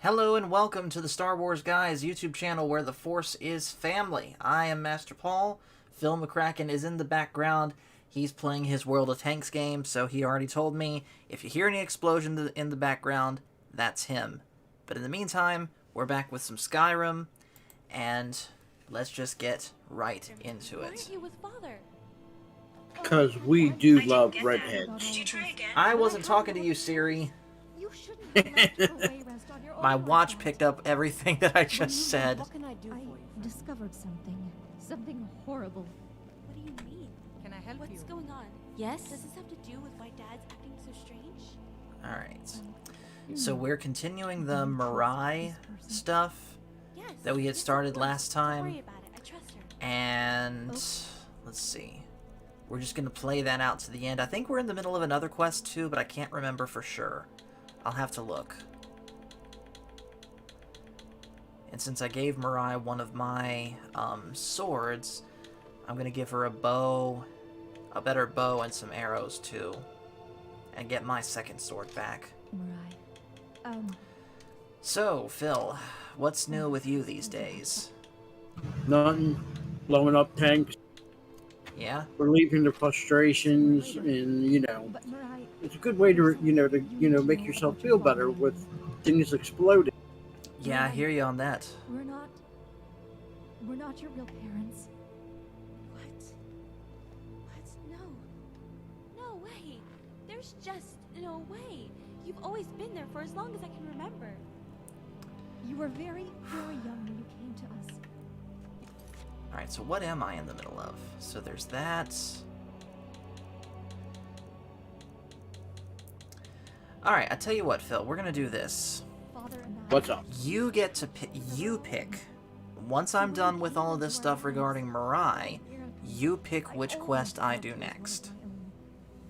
Hello and welcome to the Star Wars Guys YouTube channel where the Force is family. I am Master Paul. Phil McCracken is in the background. He's playing his World of Tanks game, so he already told me if you hear any explosion in the background, that's him. But in the meantime, we're back with some Skyrim, and let's just get right into Why it. aren't you with Father? Because we do love redheads. I wasn't talking to you, Siri. You shouldn't have left her way rest on your own My like watch that. picked up everything that I just said. What can I do for you? Discovered something horrible. What do you mean? Can I help you? What's going on? Yes? Does this have to do with why Dad's acting so strange? Alright. So we're continuing the Mirai stuff Yes. that we had yes, started of course. last Don't time. worry about it. I trust her. And let's see. We're just going to play that out to the end. I think we're in the middle of another quest too, but I can't remember for sure. I'll have to look. And since I gave Mirai one of my swords, I'm going to give her a bow, a better bow, and some arrows too. And get my second sword back. Mirai. So, Phil, what's new with you these days? Nothing. Blowing up tanks, Yeah? relieving the frustrations, and But Mirai, it's a good way to make yourself feel better with things exploding. Yeah, I hear you on that. we're not your real parents. What? What? No. No way. There's just no way. You've always been there for as long as I can remember. You were very, very young when you came to us. Alright, so what am I in the middle of? So there's that. Alright, I tell you what, Phil, we're gonna do this. Father and I. What's up? You get to pick. Once I'm done with all of this stuff regarding Mirai, you pick which quest I do next.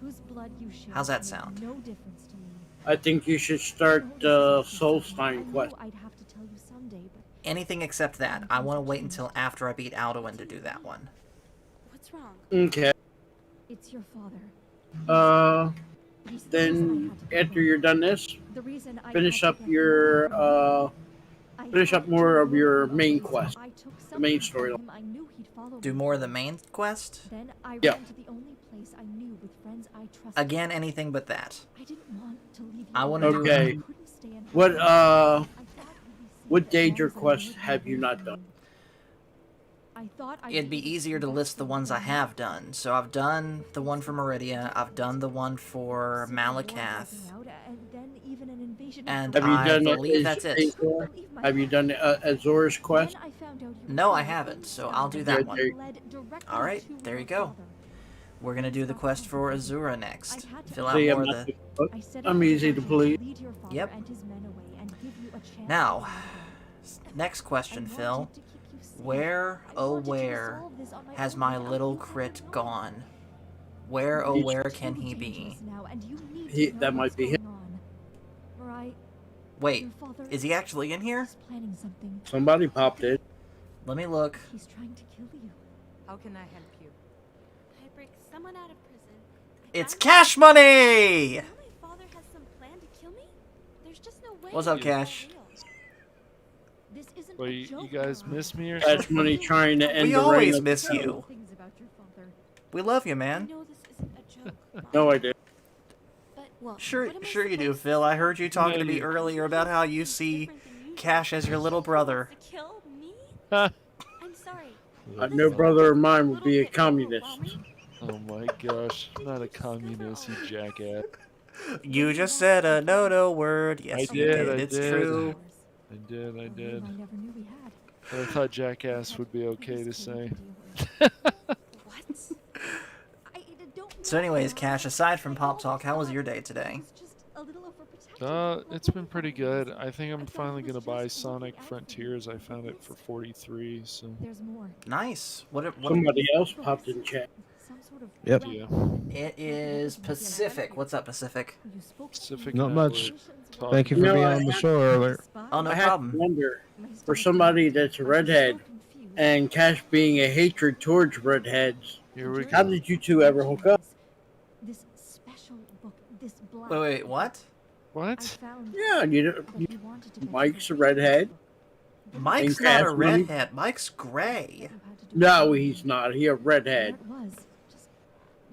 Whose blood you share How's that made sound? No difference to me. I think you should start the Soulstein quest. I'd have to tell you someday, but Anything except that. I want to wait until after I beat Alduin to do that one. What's wrong? Okay. it's your father. Then after you're done this, The reason I finish had up to get your I finish had up more to of your go main because quest. I took the main something storyline. from him. I knew he'd follow Do me. more of the main quest? Then I Yeah. ran to the only place I knew with friends I trusted. Again, anything but that. I didn't want to leave you. I wanna do- Okay. I couldn't stay in What home. I thought you'd be what safe as danger long as I quests lived have you away not from done? you. I thought I'd It'd be able to easier to come list the back ones I home. have done. So I've done the one for Meridia, I've done the one for Civil war Malakath, breaking out, and then even an invasion of and Have you I done believe that's it. Azor? Believe my Have you done Azor's quest? Then I found out you No, were I the haven't, only so I'll do son that one. led directly Alright, to there you your go. father. We're gonna do the quest for Azura next. Fill out See, I'm more of not the... I said I'm I easy wanted to you please. lead your father Yep. and his men away and give you a chance Now, to find them. next question, I Phil. wanted to keep you safe. Where, I oh wanted to where, resolve this on has own my without little you crit having known. gone? Where, oh He's where Too can he be? dangerous now, and you need He- to know that might what's be him. going on. Right? Wait, Your father is he actually in here? is planning something. Somebody popped in. Let me look. He's trying to kill you. How can I help you? I break someone out of prison. It's I Cash Money! Now my father has some plan to kill me? There's just no way. What's up, this is all Cash? real. This isn't Well, a you joke, guys Mirai. miss me or Cash something? Money trying to end We the reign always of miss terror. you. Things about your father. We love you, I man. know this isn't a joke. Mom, No, I did. But, well, Sure, what am I sure you do, supposed to Phil. I say? heard you talking to No, me you- earlier about how you see Cash as your little brother. To kill me? Ha! I'm sorry. No brother of mine would be a communist. Oh my gosh, not a communist, you jackass. You just said a no word. Yes, I you did, did. I It's did. true. I did. I never knew we had. But I thought jackass would be okay to say. What? So anyways, Cash, aside from Pop Talk, how was your day today? It's been pretty good. I think I'm finally gonna buy Sonic Frontiers. I found it for 43, so There's more. Nice. What Somebody else popped in chat. Some sort of Yep. yeah. it is Pacific. What's up, Pacific? You spoke to Pacific me. Not and much. Talk- Thank you for No, being I on the have- show earlier. Oh, no I have problem. to wonder, for somebody that's a redhead and Cash being a hatred towards redheads, Here we how go. did you two ever hook up? This special book, this black Wait, what? I What? found Yeah, you know, that he wanted Mike's a redhead. Mike's And not a Cash Money? redhead. Mike's gray. No, he's not. He a redhead. There it was. Just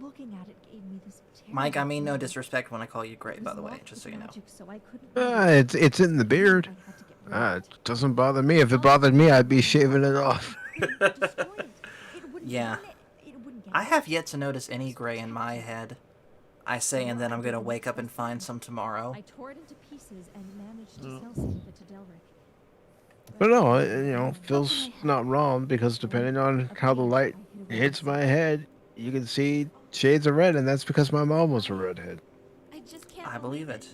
looking at it gave me this Mike, I terrible mean no feeling. disrespect when I call you gray, It by was the way, locked just so with you know. magic, so I couldn't It's in the beard. I had to get rid of It doesn't bother me. If it bothered me, I'd be shaving it off. it. Destroy it. It wouldn't Yeah. burn it wouldn't get I have yet to notice any gray in my head. I say, and then I'm gonna wake up and find some tomorrow. I tore it into pieces and managed to sell some of it to Delric. But no, Phil's not wrong, because depending on how the light hits my head, you can see shades of red, and that's because my mom was a redhead. I just can't I believe it.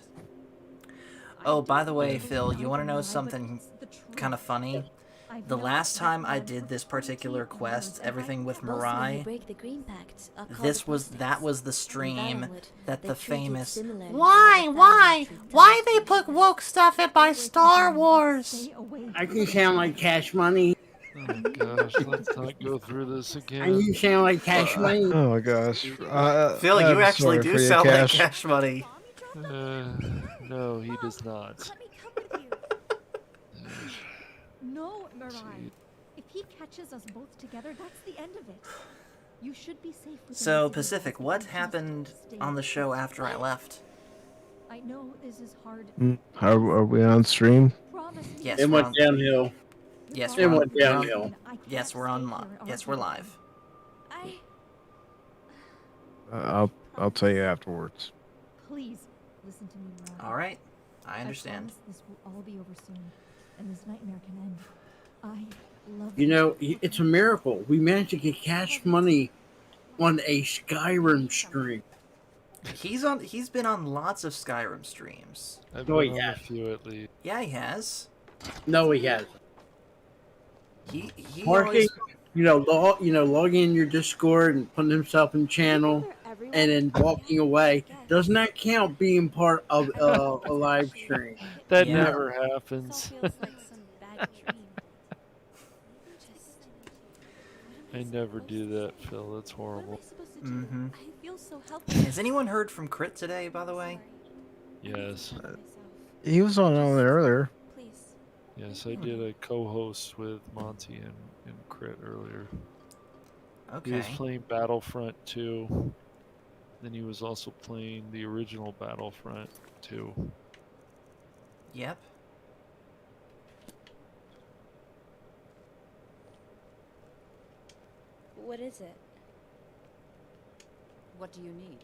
I Oh, by the don't way, know Phil, you want to know why, but something it's the truth. kind of funny? I've The never last felt time I love did this for particular 20 quest, years, and everything with Mostly you Mirai, break the green pact, are called that was apostates. the stream Invalid. that They the treat it famous similarly to why how the why Thanos treat why us. they put woke stuff in my Star Wars? Stay away I from can it. sound like Cash Money. Oh gosh, let's not go through this I again. can sound like Cash Money. Oh my gosh. Phil, you I'm actually sorry do for you, sound like Cash. Cash Money. No, he does not. Let me come with you. No, Mirai. See. If he catches us both together, that's the end of it. You should be safe with So, Pacific, what happened on the show after I left? I know this is hard. Are we on stream? Promise me Yes, It we're went on- downhill. Yes, It we're on- went we're on- downhill. Yes, we're on. Yes, we're live. I I'll tell you afterwards. Please listen to me, Mirai. All right, I understand. promise this will all be over soon, and this nightmare can end. I love You know, it's a miracle. We managed to get Cash Money on a Skyrim stream. He's been on lots of Skyrim streams. I've Oh, been on yeah. a few at least. Yeah, he has. No, he hasn't. He Marking, always. logging in your Discord and putting himself in channel and then walking away. Doesn't that count being part of a live stream? That Yeah. never This all happens. feels like some bad dream. Just I never do that, Phil. That's what am horrible. I supposed to do? Mhm. I feel so helpless. Has anyone heard from Crit today, by the way? Yes. He was on there earlier. Please. Yes, I did a co-host with Monty and Crit earlier. He was Okay. playing Battlefront 2. Then he was also playing the original Battlefront 2. Yep. What is it? What do you need?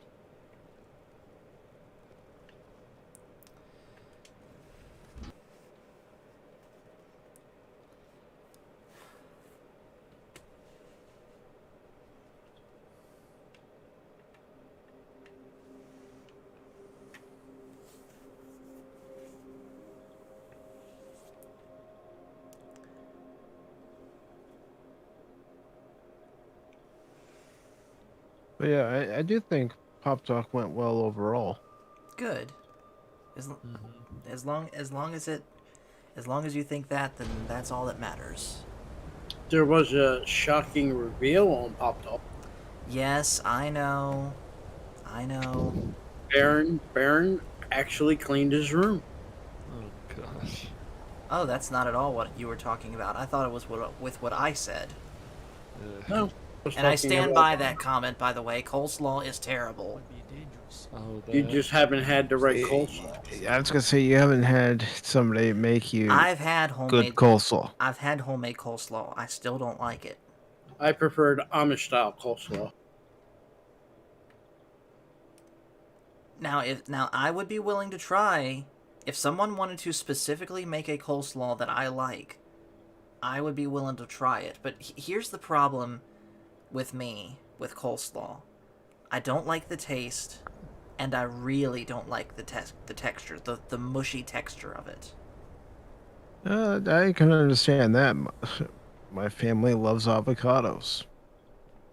But yeah, I do think Pop Talk went well overall. Good. As, l- Mhm. as long as you think that, then that's all that matters. There was a shocking reveal on Pop Talk. Yes, I know. I know. Baron actually cleaned his room. Oh gosh. Oh, that's not at all what you were talking about. I thought it was with what I said. No. And I stand by that comment, by the way. Coleslaw is terrible. Oh, You that. just haven't had the right coleslaw. I was gonna say you haven't had somebody make you I've had good homemade. coleslaw. I've had homemade coleslaw. I still don't like it. I preferred Amish style coleslaw. Now I would be willing to try if someone wanted to specifically make a coleslaw that I like. I would be willing to try it. But here's the problem with me with coleslaw. I don't like the taste, and I really don't like the texture, the mushy texture of it. I can understand that. My family loves avocados.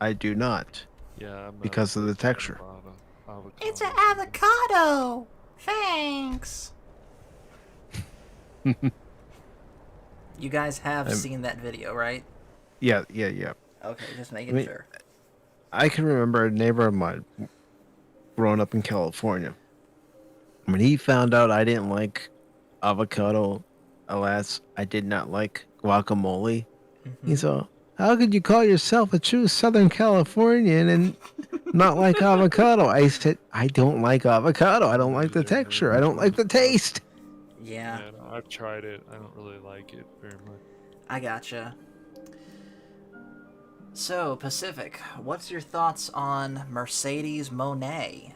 I do not. Yeah, I'm not Because of the a big fan texture. avocado. It's an avocado. Thanks. You guys have I'm- seen that video, right? Yeah. Okay, just making I mean- sure. I can remember a neighbor of mine growing up in California. When he found out I didn't like avocado alas, I did not like guacamole. He's Mhm. all, how could you call yourself a true Southern Californian and not like avocado? I said, I don't like avocado. I don't like the texture. I don't like the taste. Yeah, Yeah, no, I've tried it. I don't really like it very much. I gotcha. So, Pacific, what's your thoughts on Mercedes Monet?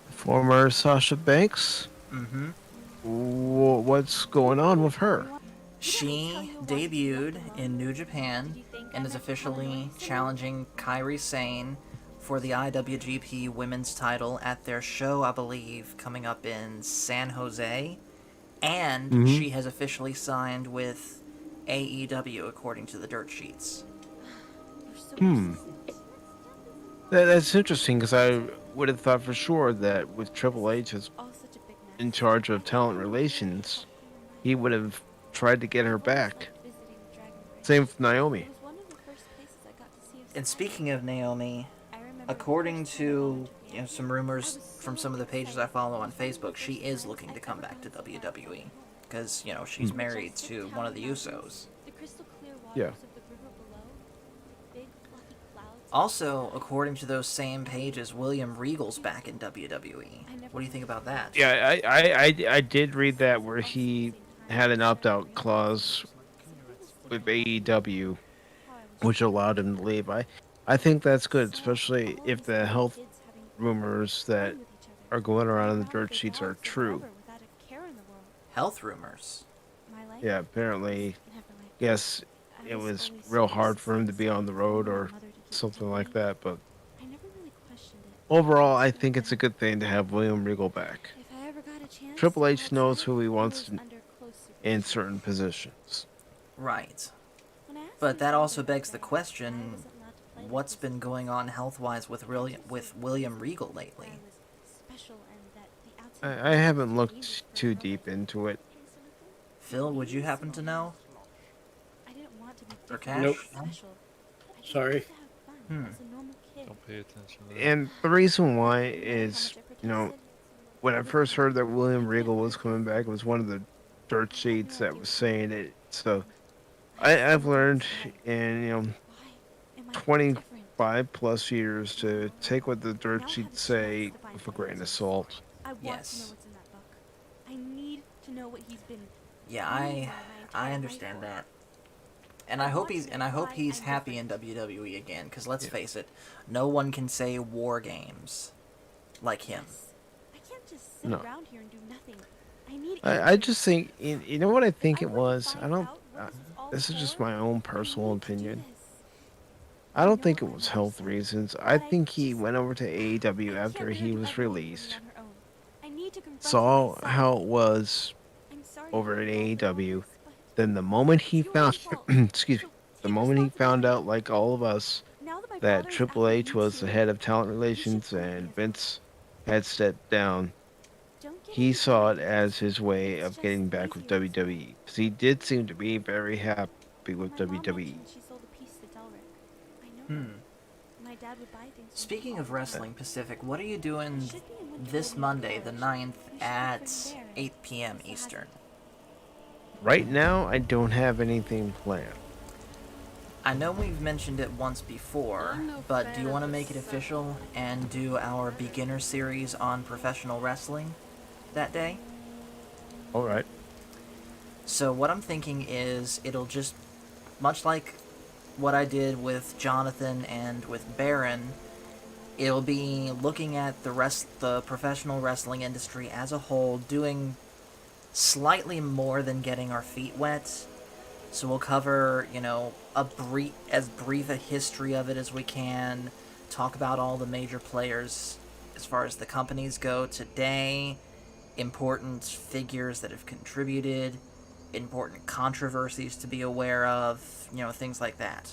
Former Sasha Banks. Mm-hmm. What's going on with her? She debuted in New Japan and is officially challenging Kairi Sane for the IWGP Women's title at their show, I believe, coming up in San Jose. And Mhm. she has officially signed with AEW, according to the dirt sheets. Hmm. That's interesting because I would have thought for sure that with Triple H as in charge of talent relations, he would have tried to get her back. Same with Naomi. And speaking of Naomi, according to some rumors from some of the pages I follow on Facebook, she is looking to come back to WWE because she's married to one of the Usos. Yeah. Also, according to those same pages, William Regal's back in WWE. What do you think about that? Yeah, I did read that where he had an opt-out clause with AEW, which allowed him to leave. I think that's good, especially if the health rumors that are going around in the dirt sheets are true. Health rumors. Yeah, apparently, yes, it was real hard for him to be on the road or something like that, but overall, I think it's a good thing to have William Regal back. Triple H knows who he wants in certain positions. Right. But that also begs the question, what's been going on health-wise with William Regal lately? I haven't looked too deep into it. Phil, would you happen to know? Or Cash? Nope. No? Sorry. Don't pay attention to that. And the reason why is, when I first heard that William Regal was coming back, it was one of the dirt sheets that was saying it. So I've learned in 25 plus years to take what the dirt sheets say with a grain of salt. Yes. I need to know what he's been. Yeah, I understand that. And I hope he's happy in WWE again, because let's face it, no one can say war games like him. I can't just sit No. around here and do nothing. I need. I just think, you know what I think it was? This is just my own personal opinion. I don't think it was health reasons. I think he went over to AEW after he was released, saw how it was over at AEW. Then the moment he found, excuse me, the moment he found out, like all of us, that Triple H was the head of talent relations and Vince had stepped down, he saw it as his way of getting back with WWE. Because he did seem to be very happy with WWE. Speaking of wrestling, Pacific, what are you doing this Monday, the 9th, at 8 p.m. Eastern? Right now, I don't have anything planned. I know we've mentioned it once before, but do you want to make it official and do our beginner series on professional wrestling that day? All right. So what I'm thinking is it'll just, much like what I did with Jonathan and with Baron, it'll be looking at the professional wrestling industry as a whole, doing slightly more than getting our feet wet. So we'll cover, as brief a history of it as we can, talk about all the major players as far as the companies go today, important figures that have contributed, important controversies to be aware of, things like that.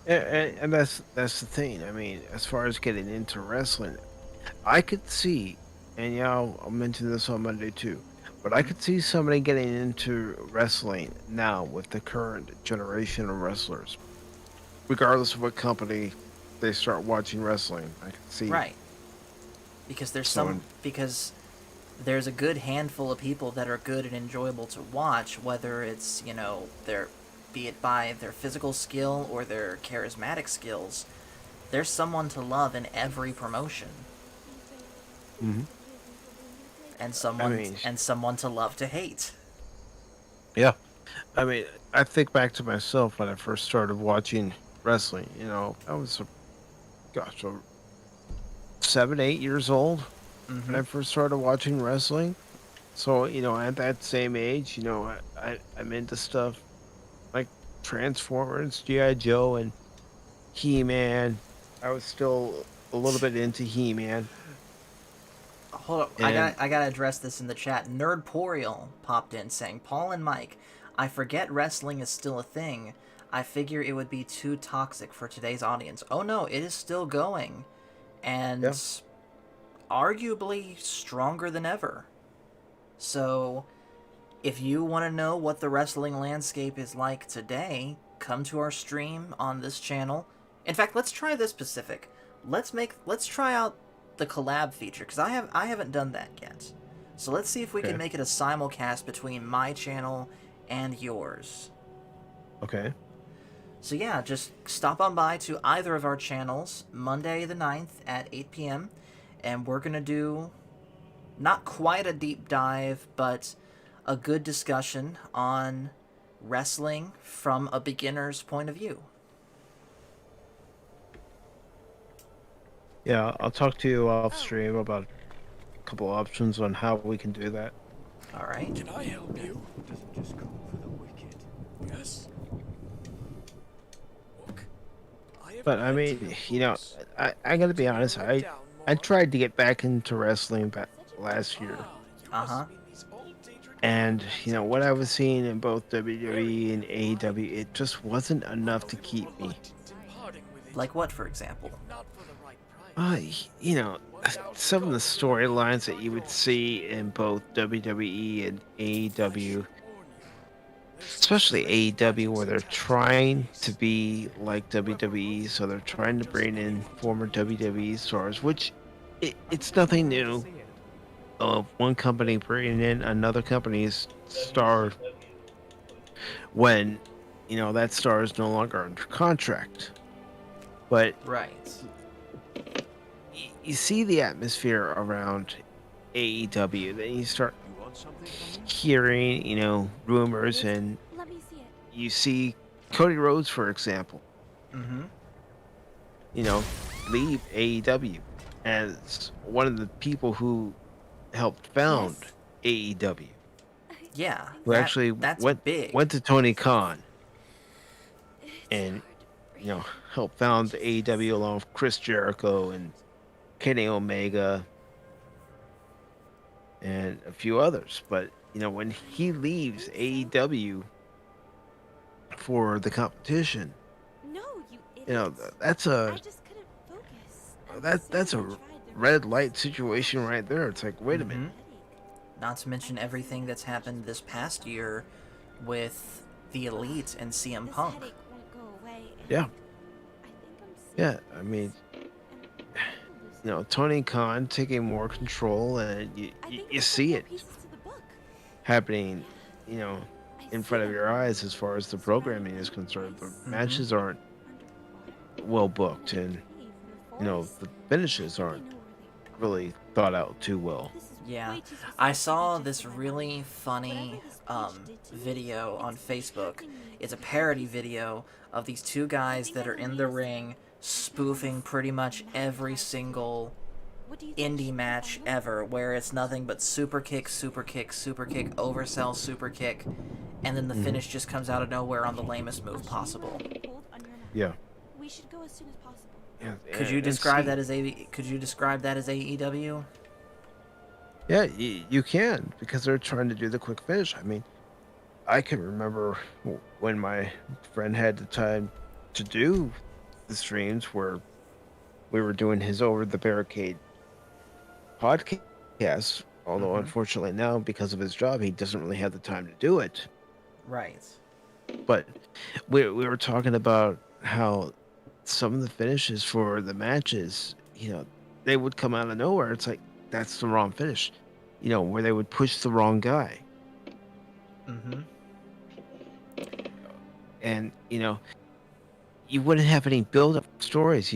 And that's the thing. I mean, as far as getting into wrestling, I could see, and I'll mention this on Monday too, but I could see somebody getting into wrestling now with the current generation of wrestlers, regardless of what company they start watching wrestling. I can see Right. Because there's Someone- because there's a good handful of people that are good and enjoyable to watch, whether it's, their, be it by their physical skill or their charismatic skills. There's someone to love in every promotion. Hmm. And I mean, someone to love to hate. yeah. I mean, I think back to myself when I first started watching wrestling. I was, gosh, 7, 8 years old when Mm-hmm. I first started watching wrestling. So, at that same age, I'm into stuff like Transformers, G.I. Joe, and He-Man. I was still a little bit into He-Man. Hold up, And I gotta address this in the chat. Nerdporial popped in saying, Paul and Mike, I forget wrestling is still a thing. I figure it would be too toxic for today's audience. Oh no, it is still going. And yeah, arguably stronger than ever. So, if you want to know what the wrestling landscape is like today, come to our stream on this channel. In fact, let's try this specific. Let's try out the collab feature, because I haven't done that yet. So let's see if we can Okay. make it a simulcast between my channel and yours. okay. So yeah, just stop on by to either of our channels Monday the 9th at 8 p.m. and we're going to do not quite a deep dive, but a good discussion on wrestling from a beginner's point of view. Yeah, I'll talk to you off stream about a couple options on how we can do that. All right. Can I help you? Doesn't just come for the wicked. Yes. Look, But I mean, I gotta be honest. I tried to get back into wrestling back last year, Uh-huh. and what I was seeing in both WWE and AEW, it just wasn't enough to keep me. Like what, for example? You know, some of the storylines that you would see in both WWE and AEW, especially AEW, where they're trying to be like WWE, so they're trying to bring in former WWE stars, which it's nothing new. One company bringing in another company's star when that star is no longer under contract. But Right. you see the atmosphere around AEW, then you start hearing, rumors, and Let me see it. you see Cody Rhodes, for example, Mm-hmm. leave AEW as one of the people who helped found Yes. AEW, Yeah. who actually that's went big. to Tony Khan It's and hard to breathe. helped found AEW along with Chris Jericho and Kenny Omega and a few others. But when he leaves AEW for the competition, No, you you idiot. that's I a just couldn't focus. I'm that's sorry, a I tried. There red was light just situation right there. It's like, wait a Mhm. minute. headache. Not to mention everything that's happened this past year with the Elite and CM This Punk. headache won't go away. And Yeah. I think I'm sick. Yeah, I mean, Tony Khan taking more control, and you see it happening, in front of your eyes as far as the programming is concerned. The matches aren't well booked, and the finishes aren't really thought out too well. Yeah, I saw this really funny video on Facebook. It's a parody video of these two guys that are in the ring spoofing pretty much every single indie match ever, where it's nothing but super kick, super kick, super kick, oversell, super kick, and then the finish just comes out of nowhere on the lamest move possible. Yeah. We should go as soon as possible. Yeah. Could you and describe see- that as Could you describe that as AEW? Yeah, you can, because they're trying to do the quick finish. I mean, I can remember when my friend had the time to do the streams where we were doing his Over the Barricade podcast, although unfortunately now, because of his job, he doesn't really have the time to do it. Right. But we were talking about how some of the finishes for the matches, they would come out of nowhere. It's like, that's the wrong finish. where they would push the wrong guy. Mm-hmm. And, you wouldn't have any build-up stories,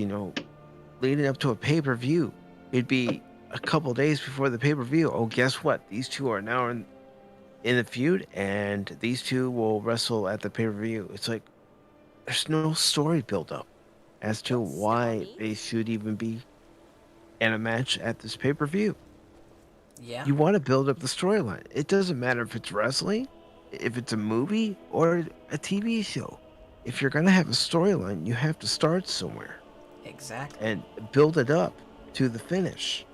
leading up to a pay-per-view. It'd be a couple days before the pay-per-view. Oh, guess what? These two are now in the feud, and these two will wrestle at the pay-per-view. It's like, there's no story build-up as to why they should even be in a match at this pay-per-view. Yeah. You want to build up the storyline. It doesn't matter if it's wrestling, if it's a movie, or a TV show. If you're going to have a storyline, you have to start somewhere Exactly. and build it up to the finish.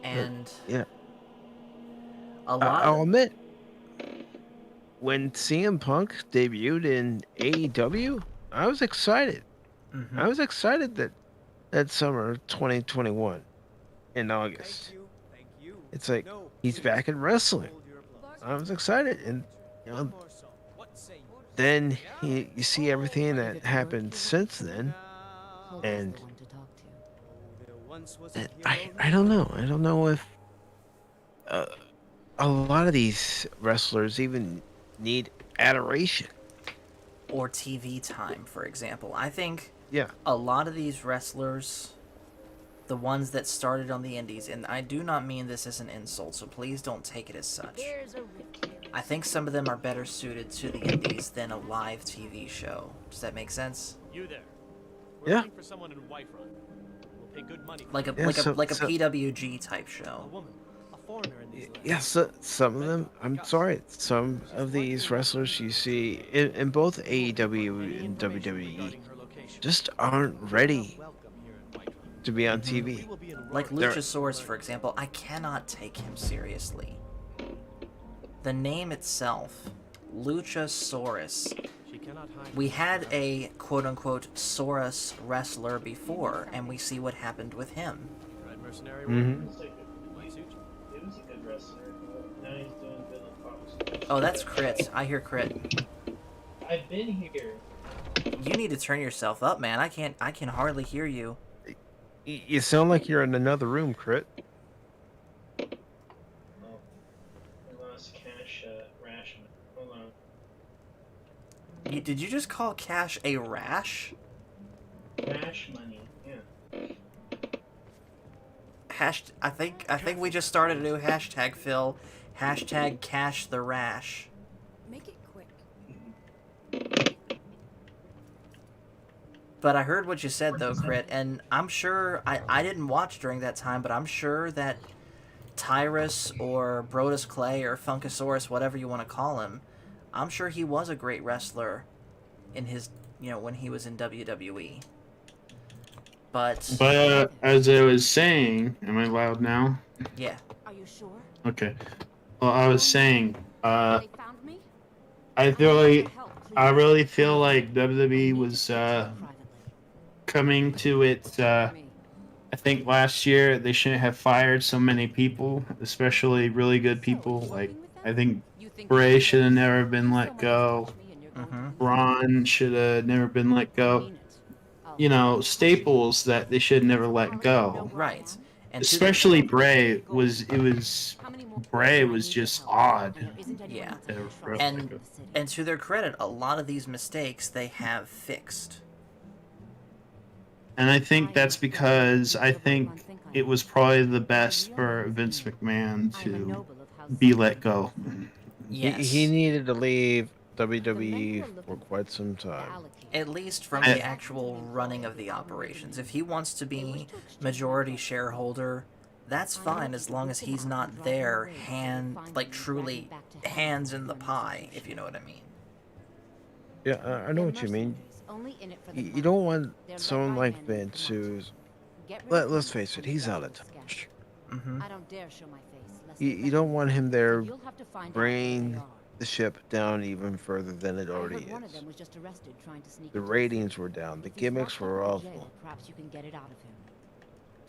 And Yeah. a lot. I'll admit, when CM Punk debuted in AEW, I was excited. Mhm. I was excited that summer of 2021 in August. It's like he's back in wrestling. I was excited, and then you see everything that happened since then, and I don't know. I don't know if a lot of these wrestlers even need adoration. Or TV time, for example. I think Yeah. a lot of these wrestlers, the ones that started on the indies, and I do not mean this as an insult, so please don't take it as such. I think some of them are better suited to the indies than a live TV show. Does that make sense? You there? Yeah. Looking for someone in Whiterun. We'll pay good money. Like a Yeah, so- PWG type A show. woman, a foreigner in these lands. Yeah, so, some of them, I'm sorry, some of these wrestlers you see in both AEW and WWE just aren't ready to be on TV. Like They're- Luchasaurus, for example, I cannot take him seriously. The name itself, Luchasaurus. She cannot hide. We had a quote-unquote Saurus wrestler before, and we see what happened with him. Right, mercenary. Mhm. Might suit you. He was a good wrestler. Now he's doing Villain Fox. Oh, that's Crit. I hear Crit. I've been here. You need to turn yourself up, man. I can hardly hear you. You sound like you're in another room, Crit. Oh, I lost cash ration. Hold on. Did you just call Cash a rash? Cash money. Yeah. I think we just started a new hashtag, Phil. Hashtag Cash the Rash. Make it quick. But I heard what you said, though, Crit, and I'm sure... I didn't watch during that time, but I'm sure that Tyrus or Brodus Clay or Funkasaurus, whatever you want to call him, I'm sure he was a great wrestler in his... when he was in WWE. But as I was saying, am I loud now? yeah. Are you sure? Okay. Well, I was saying, They found me? I really feel like WWE was coming to its. I think last year they shouldn't have fired so many people, especially really good people. Like I think Bray should have never been let go. Braun should have never been let go. Staples that they should never let go. Right. And Especially Bray was just odd. Yeah. And to their credit, a lot of these mistakes they have fixed. And I think that's because I think it was probably the best for Vince McMahon to be let go. Yes. He needed to leave WWE for quite some time. At least from the actual running of the operations. If he wants to be majority shareholder, that's fine as long as he's not there truly hands in the pie, if you know what I mean. Yeah, I know what you mean. You don't want someone like Vince who's... Let's face it, he's out of touch. Mm-hmm. I don't dare show my face. You don't want him there bringing the ship down even further than it already is. The ratings were down. The gimmicks were awful. Perhaps you can get it out of him.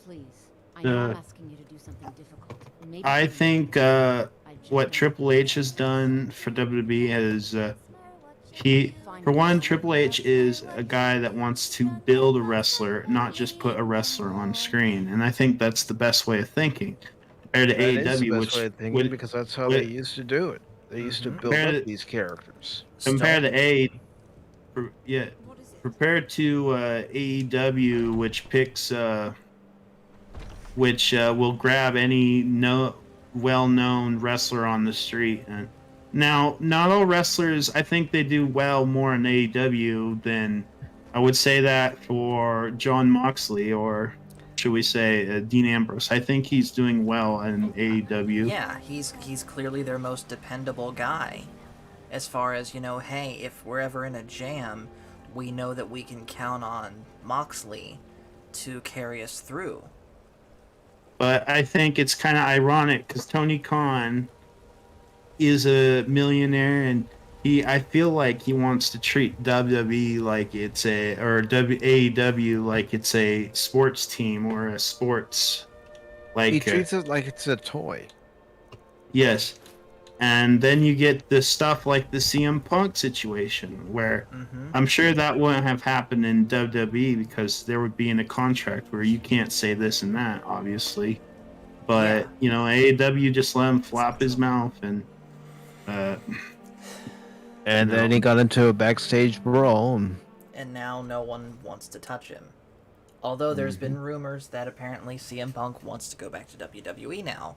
Please. I know I'm asking you to do something difficult. Maybe I think what Triple H has done for WWE For one, Triple H is a guy that wants to build a wrestler, not just put a wrestler on screen, and I think that's the best way of thinking. Compared to That is the AEW, best way of thinking because that's how they used to do it. They used to build up compared these characters. compared to yeah, compared to AEW, which picks will grab any well-known wrestler on the street. And now, not all wrestlers, I think they do well more in AEW than I would say that for John Moxley or should we say Dean Ambrose. I think he's doing well in AEW. Yeah, he's clearly their most dependable guy. As far as, hey, if we're ever in a jam, we know that we can count on Moxley to carry us through. But I think it's kind of ironic because Tony Khan is a millionaire, and I feel like he wants to treat WWE like it's AEW like it's a sports team or a sports he treats it like it's a toy. Yes. And then you get the stuff like the CM Punk situation where I'm sure that wouldn't have happened in WWE because there would be in a contract where you can't say this and that, obviously. But, AEW just let him flap his mouth and then he got into a backstage brawl. And now no one wants to touch him. Although there's been rumors that apparently CM Punk wants to go back to WWE now.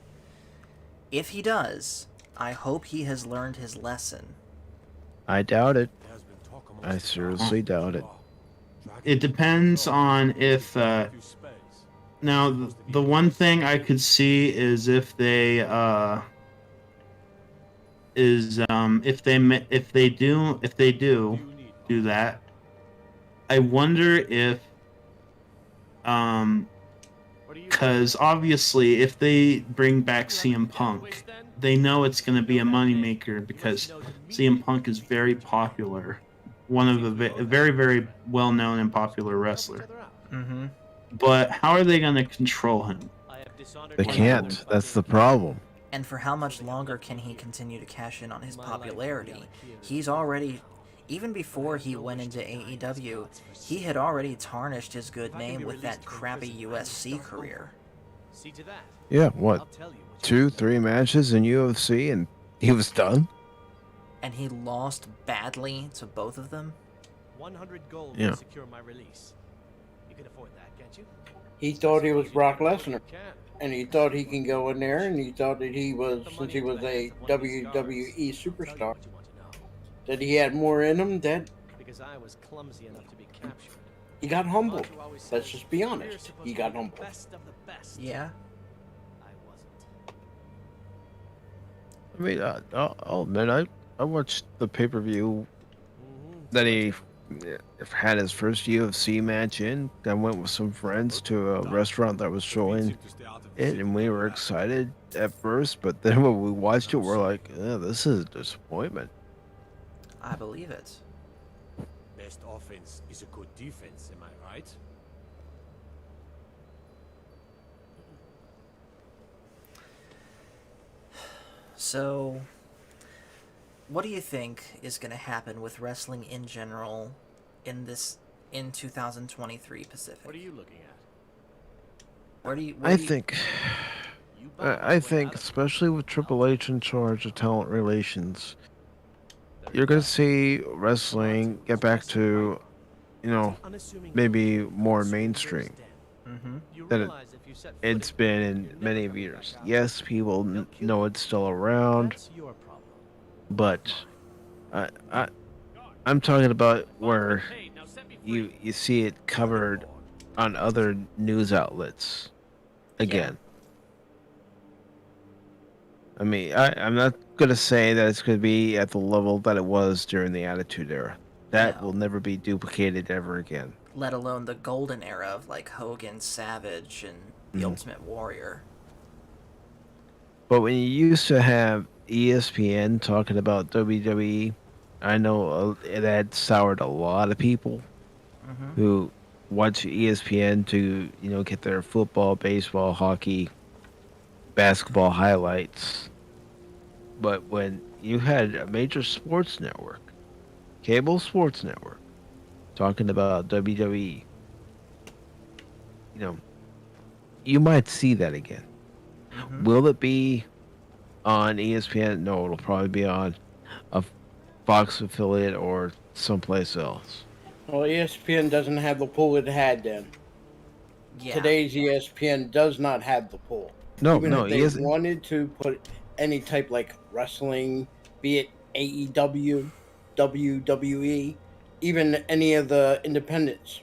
If he does, I hope he has learned his lesson. I doubt it. I seriously doubt it. It depends on if now the one thing I could see is if they if they do that, I wonder if because obviously if they bring back CM Punk, they know it's going to be a moneymaker because CM Punk is very popular, one of a very, very well-known and popular wrestler. But how are they going to control him? They can't. That's the problem. And for how much longer can he continue to cash in on his popularity? He's already, even before he went into AEW, he had already tarnished his good name with that crappy UFC career. Yeah, what? 2-3 matches in UFC and he was done? And he lost badly to both of them? 100 gold Yeah. to secure my release. You can afford that, can't you? He thought he was Brock Lesnar, and he thought he can go in there, and he thought that he was, since he was a WWE superstar, that he had more in him. That Because I was clumsy enough to be captured. he got humbled. Let's just be honest. He got humbled. Best of the best. Yeah. I wasn't. I mean, oh man, I watched the pay-per-view that he had his first UFC match in. I went with some friends to a restaurant that was showing it, and we were excited at first, but then when we watched it, we're like, this is a disappointment. I believe it. Best offense is a good defense, am I right? So, what do you think is going to happen with wrestling in general in 2023 Pacific? What are you looking at? I think, especially with Triple H in charge of talent relations, you're going to see wrestling get back to, maybe more mainstream than it's been in many years. Yes, people know it's still around, but I'm talking about where you see it covered on other news outlets again. I mean, I'm not going to say that it's going to be at the level that it was during the Attitude Era. That will never be duplicated ever again. Let alone the golden era of like Hogan, Savage, and the Ultimate Warrior. But when you used to have ESPN talking about WWE, I know it had soured a lot of people who watch ESPN to, get their football, baseball, hockey, basketball highlights. But when you had a major sports network cable sports network talking about WWE, you know, you might see that again. Mhm. Will it be on ESPN? No, it'll probably be on a Fox affiliate or someplace else. Well, ESPN doesn't have the pull it had then. Yeah. Today's ESPN does not have the pull. No, Even no, if they wanted to put any type like wrestling, be it AEW, WWE, even any of the independents,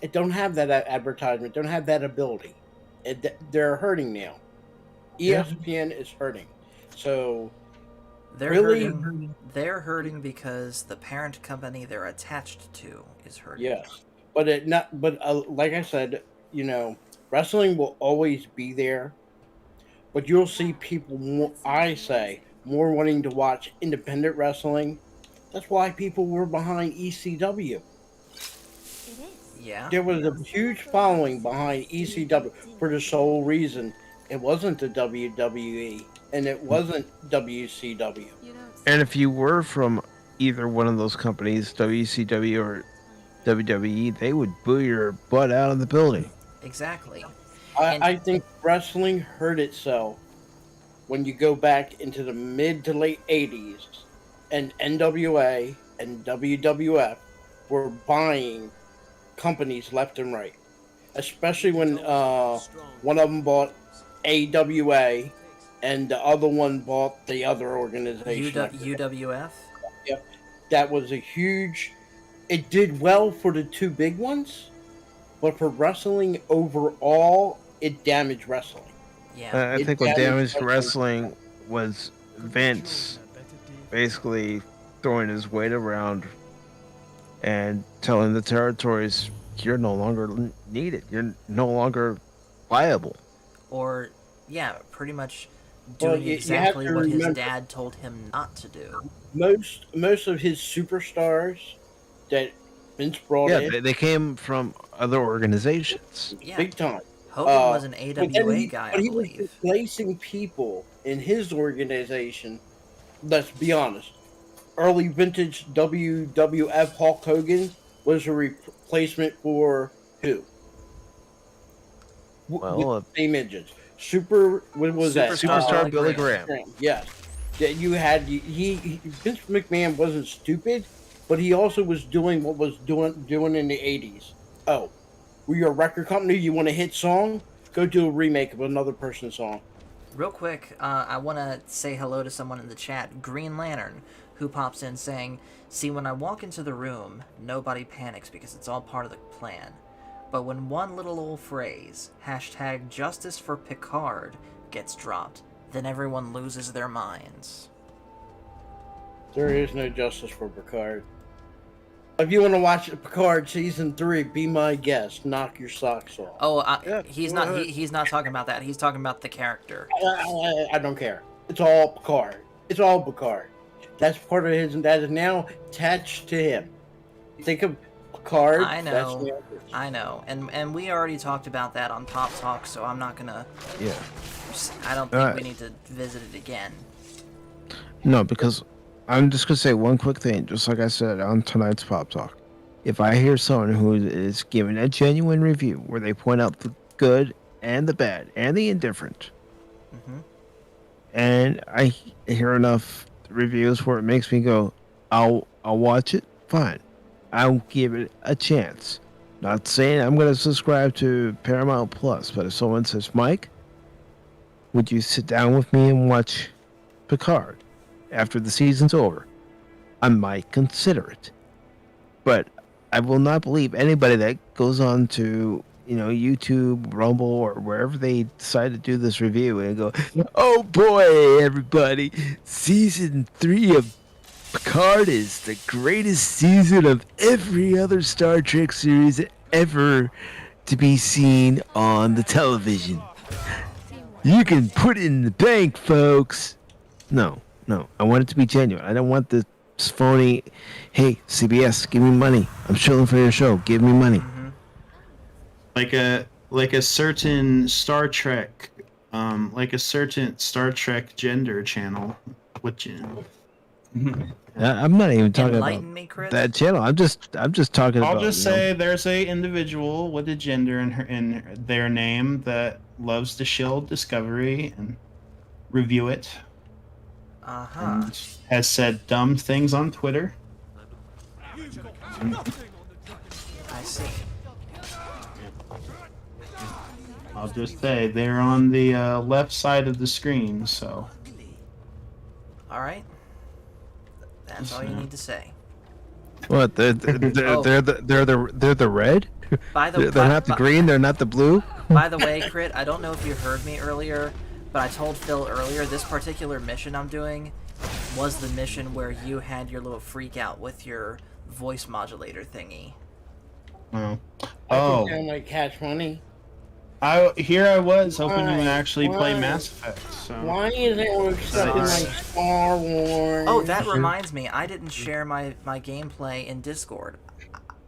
it don't have that advertisement, don't have that ability. They're hurting now. Yeah. ESPN is hurting. So They're really, hurting. They're hurting because the parent company they're attached to is hurting. yes, but it not. But like I said, wrestling will always be there. But you'll see people, I say, more wanting to watch independent wrestling. That's why people were behind ECW. Yeah. There was a huge following behind ECW for the sole reason it wasn't the WWE and it wasn't WCW. And if you were from either one of those companies, WCW or WWE, they would boo your butt out of the building. Exactly. I think wrestling hurt itself when you go back into the mid to late 80s and NWA and WWF were buying companies left and right, especially when one of them bought AWA and the other one bought the other organization. UWF? Yep. That was a huge. It did well for the two big ones, but for wrestling overall, it damaged wrestling. Yeah. I think what damaged wrestling was Vince basically throwing his weight around and telling the territories, you're no longer needed. You're no longer viable. Or, yeah, pretty much doing exactly what his dad told him not to do. Most of his superstars that Vince brought in. Yeah, they came from other organizations. Yeah. Big time. Hogan was an AWA guy, I believe. He was replacing people in his organization. Let's be honest. Early vintage WWF Hulk Hogan was a replacement for who? Well, same engines. What was that? Superstar Billy Graham. Yes. That you had. Vince McMahon wasn't stupid, but he also was doing what was doing in the 80s. Oh, we're a record company. You want a hit song? Go do a remake of another person's song. Real quick, I want to say hello to someone in the chat, Green Lantern, who pops in saying, "See, when I walk into the room, nobody panics because it's all part of the plan. But when one little old phrase, #Justice for Picard, gets dropped, then everyone loses their minds." There is no justice for Picard. If you want to watch Picard season 3, be my guest. Knock your socks off. Oh, he's not. He's not talking about that. He's talking about the character. I don't care. It's all Picard. It's all Picard. That's part of his. That is now attached to him. Think of Picard. I know. I know. And we already talked about that on Pop Talk, so I'm not gonna. Yeah. I don't think we need to visit it again. No, because I'm just going to say one quick thing, just like I said on tonight's Pop Talk. If I hear someone who is giving a genuine review where they point out the good and the bad and the indifferent, and I hear enough reviews where it makes me go, I'll watch it, fine. I'll give it a chance. Not saying I'm going to subscribe to Paramount Plus, but if someone says, Mike, would you sit down with me and watch Picard after the season's over? I might consider it. But I will not believe anybody that goes on to, YouTube, Rumble, or wherever they decide to do this review and go, oh boy, everybody, season 3 of Picard is the greatest season of every other Star Trek series ever to be seen on the television. You can put it in the bank, folks. No. I want it to be genuine. I don't want this phony, hey, CBS, give me money. I'm shilling for your show. Give me money. Like a certain Star Trek, gender channel, which I'm not even talking about Enlighten me, Crit. that channel. I'm just talking I'll about. just you know, say there's a individual with a gender in their name that loves to shield Discovery and review it. And has said dumb things on Twitter. I see. I'll just say they're on the left side of the screen, so. All right. That's all you need to say. what? They're the red. By the They're not the green. They're not the blue. By the way, Crit, I don't know if you heard me earlier, but I told Phil earlier this particular mission I'm doing was the mission where you had your little freak out with your voice modulator thingy. Oh. I can sound like Cash Money. I was hoping you would actually play Why? Mass Effect. So. Why is it accepting like Star Wars? Oh, that reminds me. I didn't share my gameplay in Discord.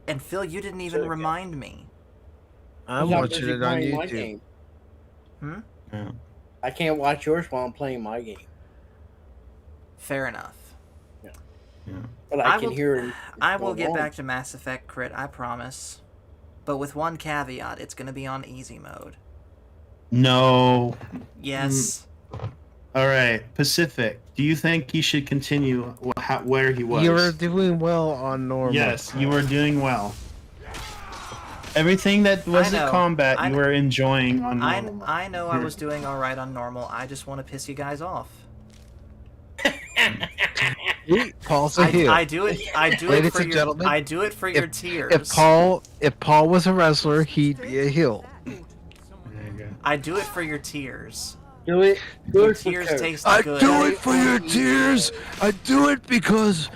And Phil, you didn't even remind me. I'm watching it on YouTube. Hmm? Yeah. I can't watch yours while I'm playing my game. Fair enough. But I can hear it. I will get back to Mass Effect, Crit, I promise. But with one caveat, it's going to be on easy mode. No. Yes. All right, Pacific. Do you think he should continue where he was? You were doing well on normal. Yes, you were doing well. Everything that wasn't combat, you were enjoying on normal. I know I was doing all right on normal. I just want to piss you guys off. Paul's a heel. I do it. I do Ladies it for and your. gentlemen, I do it for your tears. If Paul was a wrestler, he'd be a heel. I do it for your tears. Do it. Your tears taste good. I do it for your tears. I do it because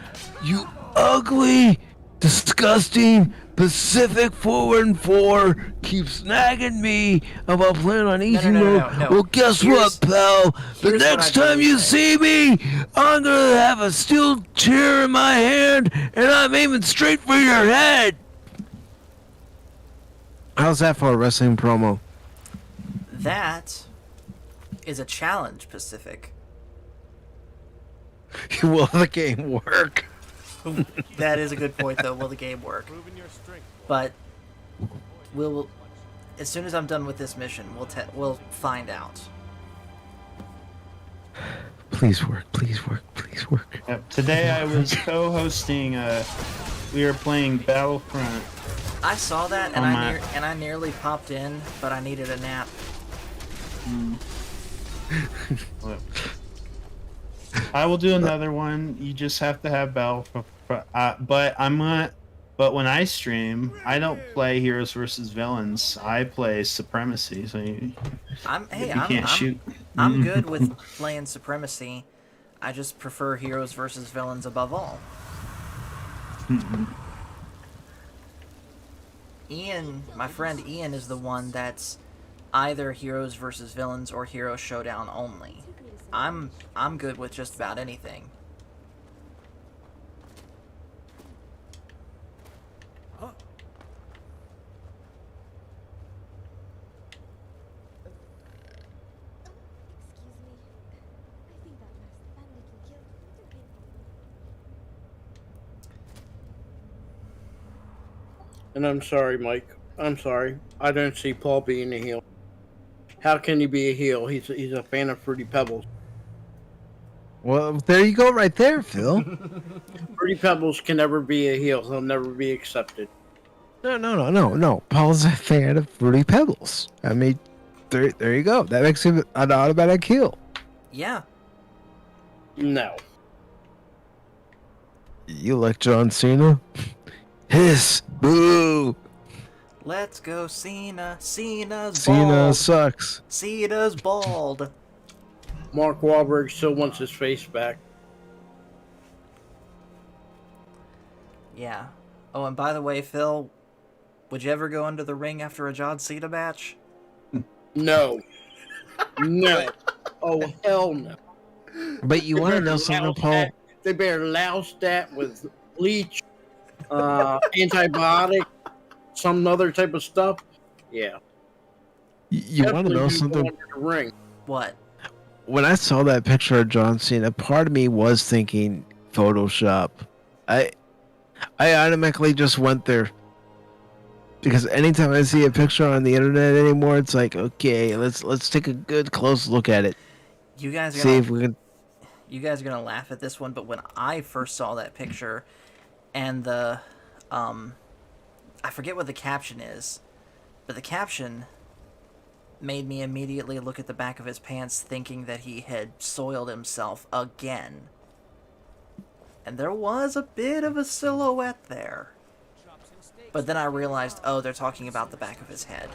you ugly, disgusting Pacific 4-4 keeps nagging me about playing on easy mode. No. Well, guess what, pal? The next time you see me, I'm gonna have a steel chair in my hand and I'm aiming straight for your head. How's that for a wrestling promo? That is a challenge, Pacific. Will the game work? That is a good point, though. Will the game work? But we'll, as soon as I'm done with this mission, we'll find out. Please work. Please work. Please work. Yep. Today I was co-hosting. We were playing Battlefront. I saw that and I nearly popped in, but I needed a nap. I will do another one. You just have to have Battlefront. But when I stream, I don't play heroes versus villains. I play Supremacy. So you can't shoot. I'm good with playing Supremacy. I just prefer heroes versus villains above all. Ian, my friend Ian, is the one that's either heroes versus villains or hero showdown only. I'm good with just about anything. And I'm sorry, Mike. I'm sorry. I don't see Paul being a heel. How can he be a heel? He's a fan of Fruity Pebbles. Well, there you go right there, Phil. Fruity Pebbles can never be a heel. He'll never be accepted. No. Paul's a fan of Fruity Pebbles. I mean, there you go. That makes him an automatic heel. Yeah. No. You like John Cena? Hiss! Boo! Let's go, Cena. Cena's Cena bald. sucks. Cena's bald. Mark Wahlberg still wants his face back. Yeah. Oh, and by the way, Phil, would you ever go into the ring after a John Cena match? No. No. Oh, hell no. But you want to know something, Paul? They better louse that with bleach, antibiotic, some other type of stuff. Yeah. You want to know something? Ring. What? When I saw that picture of John Cena, part of me was thinking Photoshop. I automatically just went there because anytime I see a picture on the internet anymore, it's like, okay, let's take a good close look at it. You guys are See gonna, if we can. you guys are gonna laugh at this one, but when I first saw that picture, and I forget what the caption is, but the caption made me immediately look at the back of his pants, thinking that he had soiled himself again. And there was a bit of a silhouette there. But then I realized, oh, they're talking about the back of his head.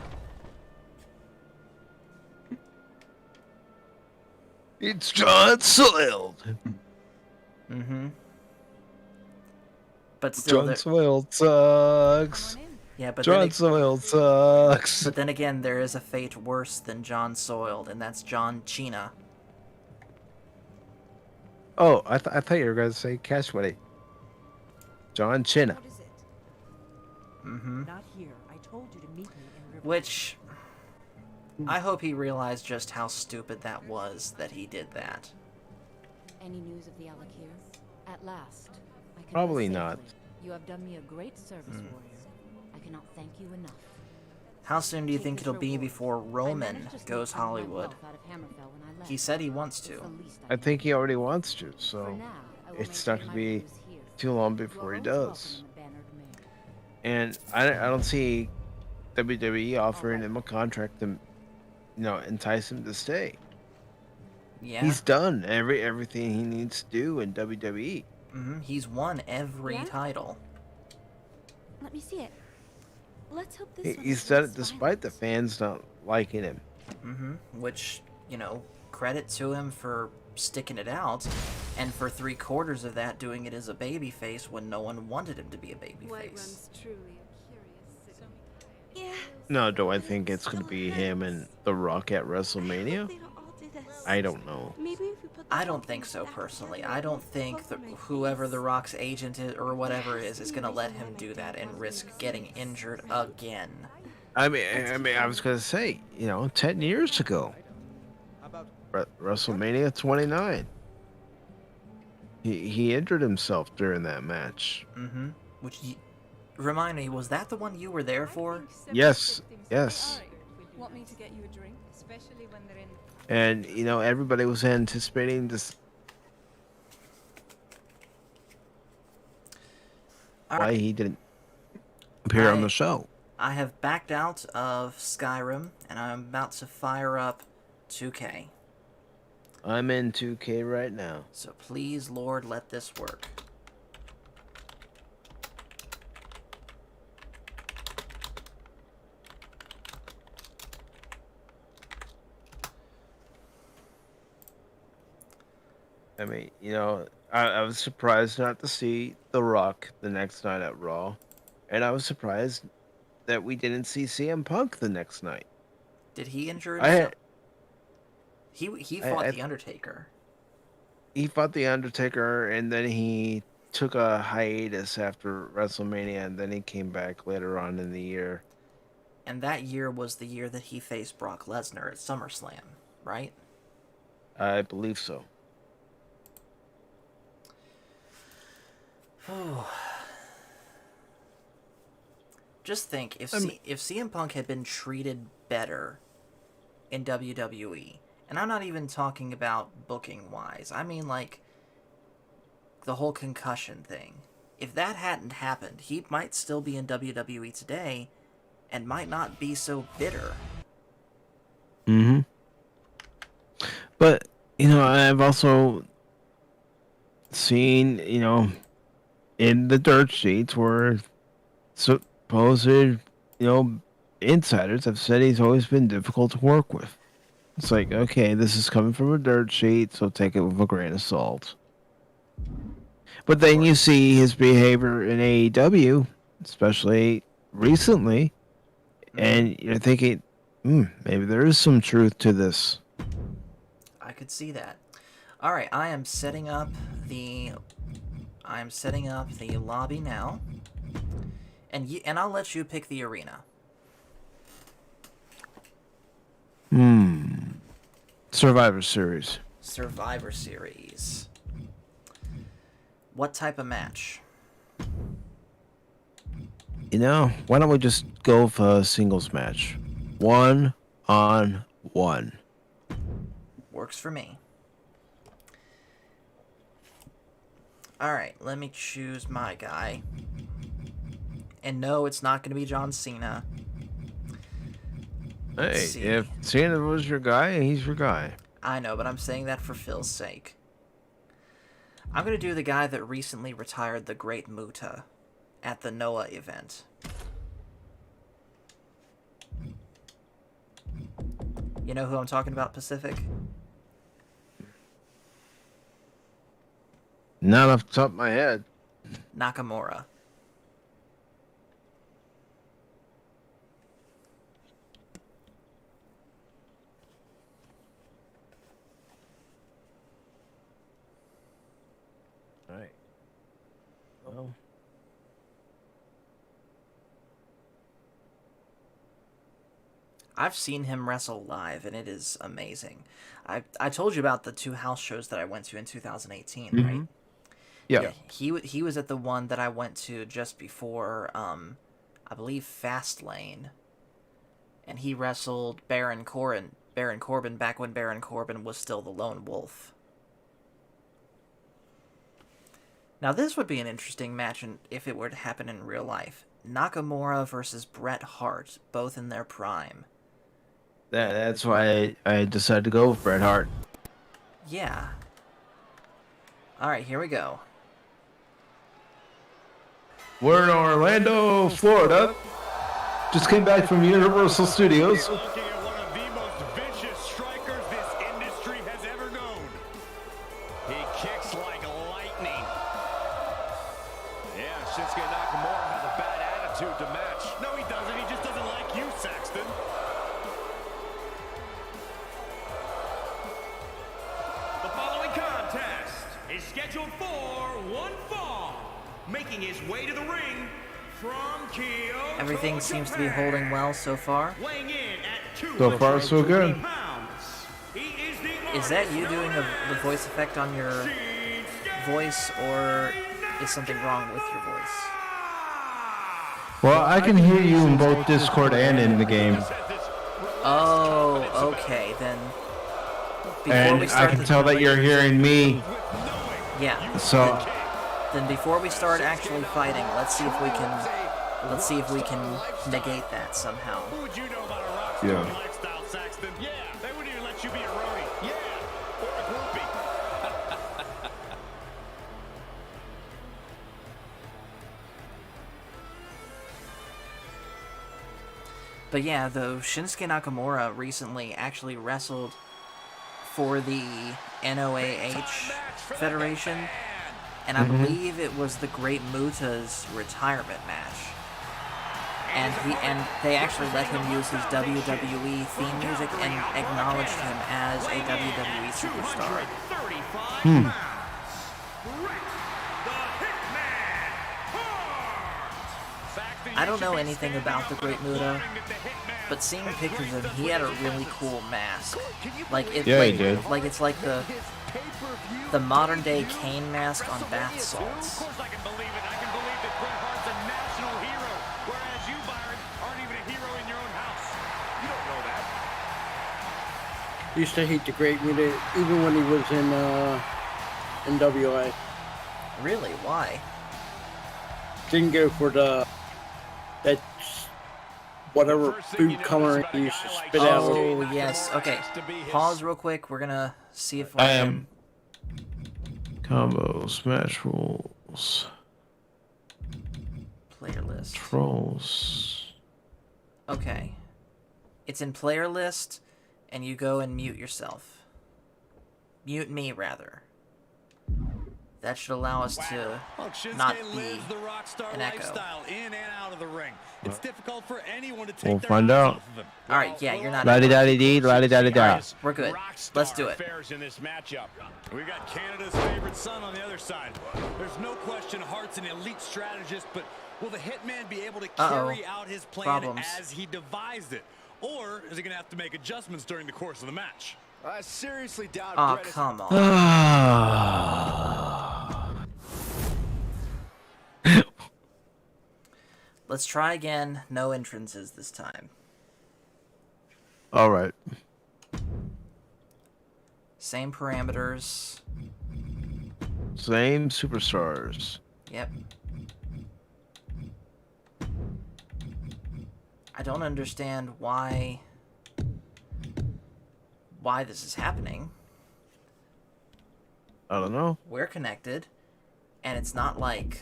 It's John Soiled. Mm-hmm. But still, John Soiled sucks. yeah, but John Soiled sucks. But then again, there is a fate worse than John Soiled, and that's John Cena. Oh, I thought you were going to say Cash Money. John Cena. What is it? Mm-hmm. Not here. I told you to meet me in River. Which, I hope he realized just how stupid that was that he did that. Any news of the Alakir? At last. I can Probably rest not. safely. You have done me a great service, warrior. I cannot thank you enough. How soon do you Take think this it'll be reward. before I Roman managed to sneak goes some of my Hollywood? wealth out of Hammerfell when I left. He said he wants It's to. the least I can think do. he already wants to, For so now, I will it's not maintain going to my be views here. too long You before are he always welcome does. in the Bannered Mare. And I don't see WWE offering him a contract to, entice him to stay. Yeah. He's done everything he needs to do in WWE. Mm-hmm. He's won every Yeah? title. Let me see it. Let's hope this one He's is done less it despite the violent. fans not liking him. Mm-hmm. Which, credit to him for sticking it out, and for 3/4 of that doing it as a babyface when no one wanted him to be a babyface. Yeah. No, do I but think it it's going to still be him hurts. and The Rock at I hope WrestleMania? they don't all do this. I don't know. Maybe if we put the I whole don't think thing so back personally. together, I it don't won't think poke that in my whoever face. The Rock's agent is, or whatever is There's going to no let reason him why my do that dad and wasn't risk in the getting same injured frame. again. I was going to say, 10 years ago, WrestleMania 29, he injured himself during that match. Mm-hmm. Remind me, was that the one you were there for? Yes. Want me to get you a drink? Especially when they're in. And, everybody was anticipating this. All Why right. he didn't appear on the show. I have backed out of Skyrim, and I'm about to fire up 2K. I'm in 2K right now. So please, Lord, let this work. I was surprised not to see The Rock the next night at Raw. And I was surprised that we didn't see CM Punk the next night. Did he injure I himself? had, He I- fought I- The Undertaker. he fought The Undertaker, and then he took a hiatus after WrestleMania, and then he came back later on in the year. And that year was the year that he faced Brock Lesnar at SummerSlam, right? I believe so. Just think, if I mean- if CM Punk had been treated better in WWE, and I'm not even talking about booking wise, I mean like the whole concussion thing. If that hadn't happened, he might still be in WWE today and might not be so bitter. Mm-hmm. But, I've also seen, in the dirt sheets where supposed, insiders have said he's always been difficult to work with. It's like, okay, this is coming from a dirt sheet, so take it with a grain of salt. But then you see his behavior in AEW, especially recently, and you're thinking, maybe there is some truth to this. I could see that. All right, I am setting up the lobby now, and I'll let you pick the arena. Survivor Series. Survivor Series. What type of match? You know, why don't we just go for a singles match? 1-on-1. Works for me. Alright, let me choose my guy. And no, it's not going to be John Cena. Hey, if Cena was your guy, he's your guy. I know, but I'm saying that for Phil's sake. I'm going to do the guy that recently retired the Great Muta at the Noah event. You know who I'm talking about, Pacific? Not off the top of my head. Nakamura. Right. Well. I've seen him wrestle live, and it is amazing. I told you about the 2 house shows that I went to in 2018, right? Yeah. He was at the one that I went to just before, I believe, Fastlane. And he wrestled Baron Corbin back when Baron Corbin was still the Lone Wolf. Now, this would be an interesting match if it were to happen in real life. Nakamura versus Bret Hart, both in their prime. That's why I decided to go with Bret Hart. Yeah. Alright, here we go. We're in Orlando, Florida. Just came back from Universal Studios. Looking at one of the most vicious strikers this industry has ever known. He kicks like lightning. Yeah, Shinsuke Nakamura has a bad attitude to match. No, he doesn't. He just doesn't like you, Saxton. The following contest is scheduled for one fall. Making his way to the ring from Kyoto, Everything seems to be holding well so far. weighing in at So far, so good. pounds. He is the Is that you doing the voice effect on your voice, or is something wrong with your voice? Well, I can hear you in both Discord and in the game. Oh, okay, then. Before And we I start can tell that you're hearing me. Yeah. So, Then before we start actually fighting, let's see if we can negate that somehow. Who would you know about a rock star Yeah. lifestyle, Saxton? Yeah, they wouldn't even let you be a roadie. Yeah, or a groupie. But yeah, though, Shinsuke Nakamura recently actually wrestled for the NOAH Federation, and I believe it was the Great Muta's retirement match. And they actually let him use his WWE theme music and acknowledged him as a WWE superstar. I don't know anything about the Great Muta, but seeing pictures of him, he had a really cool mask. Like it, Yeah, like, he did. like it's like the modern day Kane mask on bath salts. Of course I can believe it. I can believe that Bret Hart's a national hero, whereas you, Byron, aren't even a hero in your own house. You don't know that. Used to hate the Great Muta even when he was in NWA. Really? Why? Didn't go for that whatever food coloring he used to spit out. Oh yes. Okay. Pause real quick. We're gonna see if I am. Combo, smash rules, player list. trolls. Okay. It's in player list, and you go and mute yourself. Mute me, rather. That should allow us to not be an echo. In and out of the ring. It's difficult for anyone to take We'll their find eyes out. off of him. Alright, yeah, you're not. La-di-da-di-dee, la-di-da-di-da. We're good. Let's do it. Affairs in this matchup. We got Canada's favorite son on the other side. There's no question Hart's an elite strategist, but will the Hitman be able to carry out his plan Problems. as he devised it? Or is he going to have to make adjustments during the course of the match? I seriously doubt Oh, come on. Let's try again. No entrances this time. All right. Same parameters. Same superstars. Yep. I don't understand why this is happening. I don't know. We're connected, and it's not like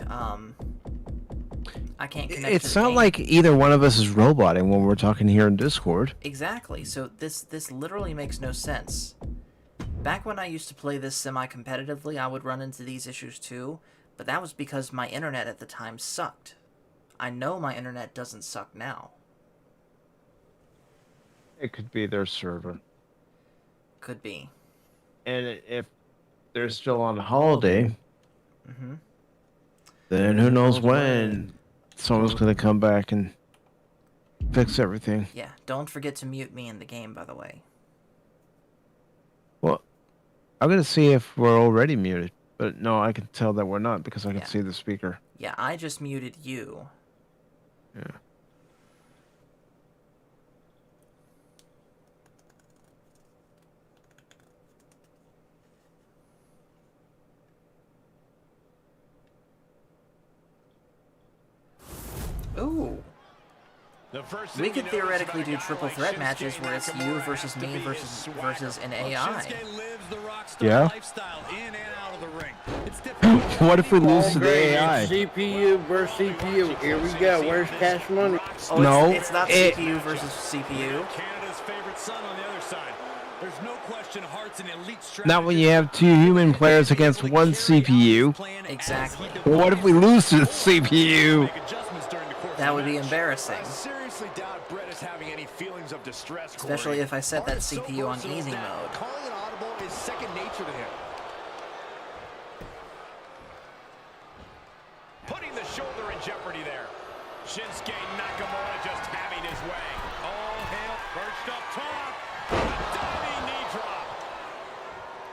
I can't connect. It's to the not game. like either one of us is roboting when we're talking here in Discord. Exactly. So this literally makes no sense. Back when I used to play this semi-competitively, I would run into these issues too, but that was because my internet at the time sucked. I know my internet doesn't suck now. It could be their server. Could be. And if they're still on holiday, Mm-hmm. then who knows when someone's going to come back and fix everything. Yeah, don't forget to mute me in the game, by the way. Well, I'm going to see if we're already muted. But no, I can tell that we're not because I can Yeah. see the speaker. Yeah, I just muted you. Yeah. Ooh. We could theoretically do triple threat matches where it's you versus me versus an AI. Yeah. What if we lose to the AI? CPU versus CPU. Here we go. Where's Cash Money? Oh, No, it's not CPU versus CPU. Canada's favorite son on the other side. There's no question Hart's an elite strategist. Not when you have two human players against one CPU. Exactly. Well, what if we lose to the CPU? That would be embarrassing. Seriously doubt Brett is having any feelings of distress. Especially if I set that CPU on easy mode. Calling an audible is second nature to him. Putting the shoulder in jeopardy there. Shinsuke Nakamura just having his way. All hail, perched up top. A diving knee drop.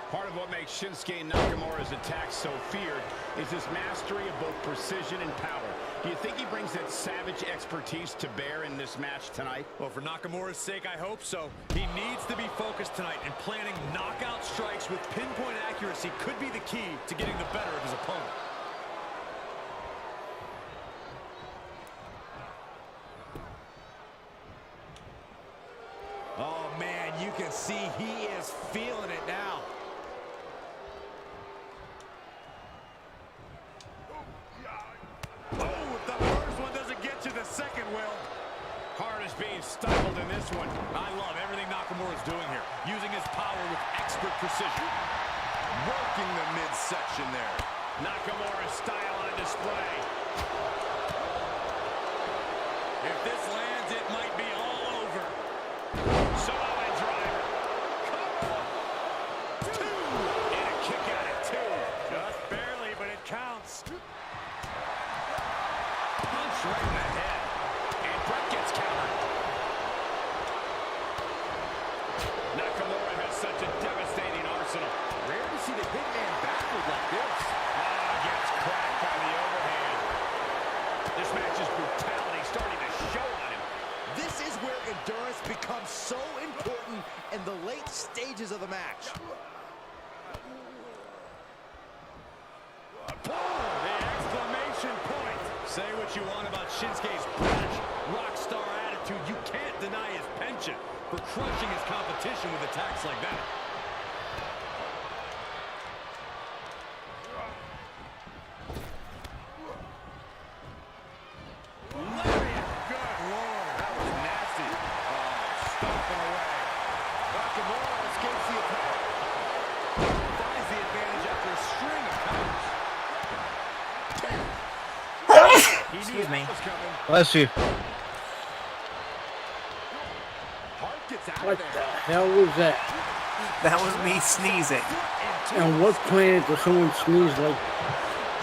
Part of what makes Shinsuke Nakamura's attack so feared is his mastery of both precision and power. Do you think he brings that savage expertise to bear in this match tonight? Well, for Nakamura's sake, I hope so. He needs to be focused tonight, and planning knockout strikes with pinpoint accuracy could be the key to getting the better of his opponent. Oh, man, you can see he is feeling it now. Oh, if the first one doesn't get you, the second will. Hart is being stifled in this one. I love everything Nakamura's doing here, using his power with expert precision. Working the midsection there. Nakamura's style on display. If this lands, it might be all over. Solid driver. Two. And a kick out at two. Just barely, but it counts. Punch right in the head. And Brett gets countered. Nakamura has such a devastating arsenal. Rare to see the hitman backward like this. Gets cracked by the overhand. This match's brutality starting to show on him. This is where endurance becomes so important in the late stages of the match. The exclamation point. Say what you want about Shinsuke's brash, rock star attitude. You can't deny his penchant for crushing his competition with attacks like that. Lariat. Good Lord. That was nasty. Stomping away. Nakamura escapes the attack. Finds the advantage after a string of counters. Excuse me. Bless you. Hart gets out What of the there. hell was that? That was me sneezing. And what planet does someone sneeze like?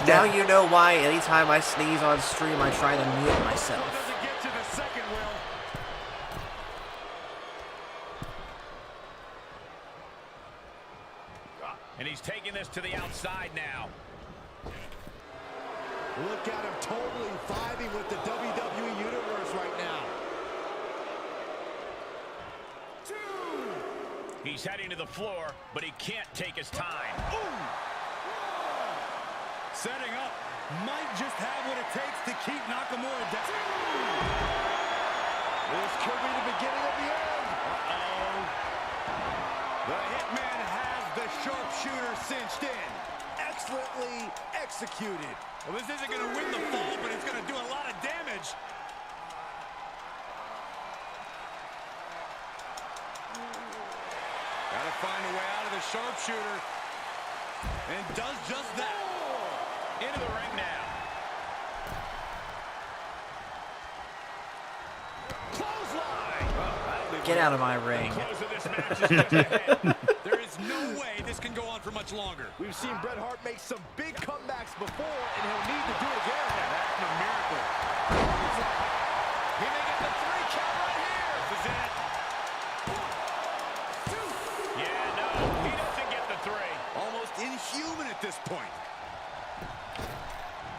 Now you know why anytime I sneeze on stream, I try to mute myself. Doesn't get to the second will. And he's taking this to the outside now. Look at him totally vibing with the WWE Universe right now. He's heading to the floor, but he can't take his time. Ooh. Setting up. Might just have what it takes to keep Nakamura down. This could be the beginning of the end. Uh-oh. The Hitman has the sharpshooter cinched in. Excellently executed. Well, this isn't going to win the fall, but it's going to do a lot of damage. Got to find a way out of the sharpshooter. And does just that. Into the ring now. Clothesline. Get out of my ring. Close of this match is just ahead. There is no way this can go on for much longer. We've seen Bret Hart make some big comebacks before, and he'll need to do it again. That's a miracle. He may get the 3 count right here. This is it. 1, 2. Yeah, no, he doesn't get the 3. Almost inhuman at this point.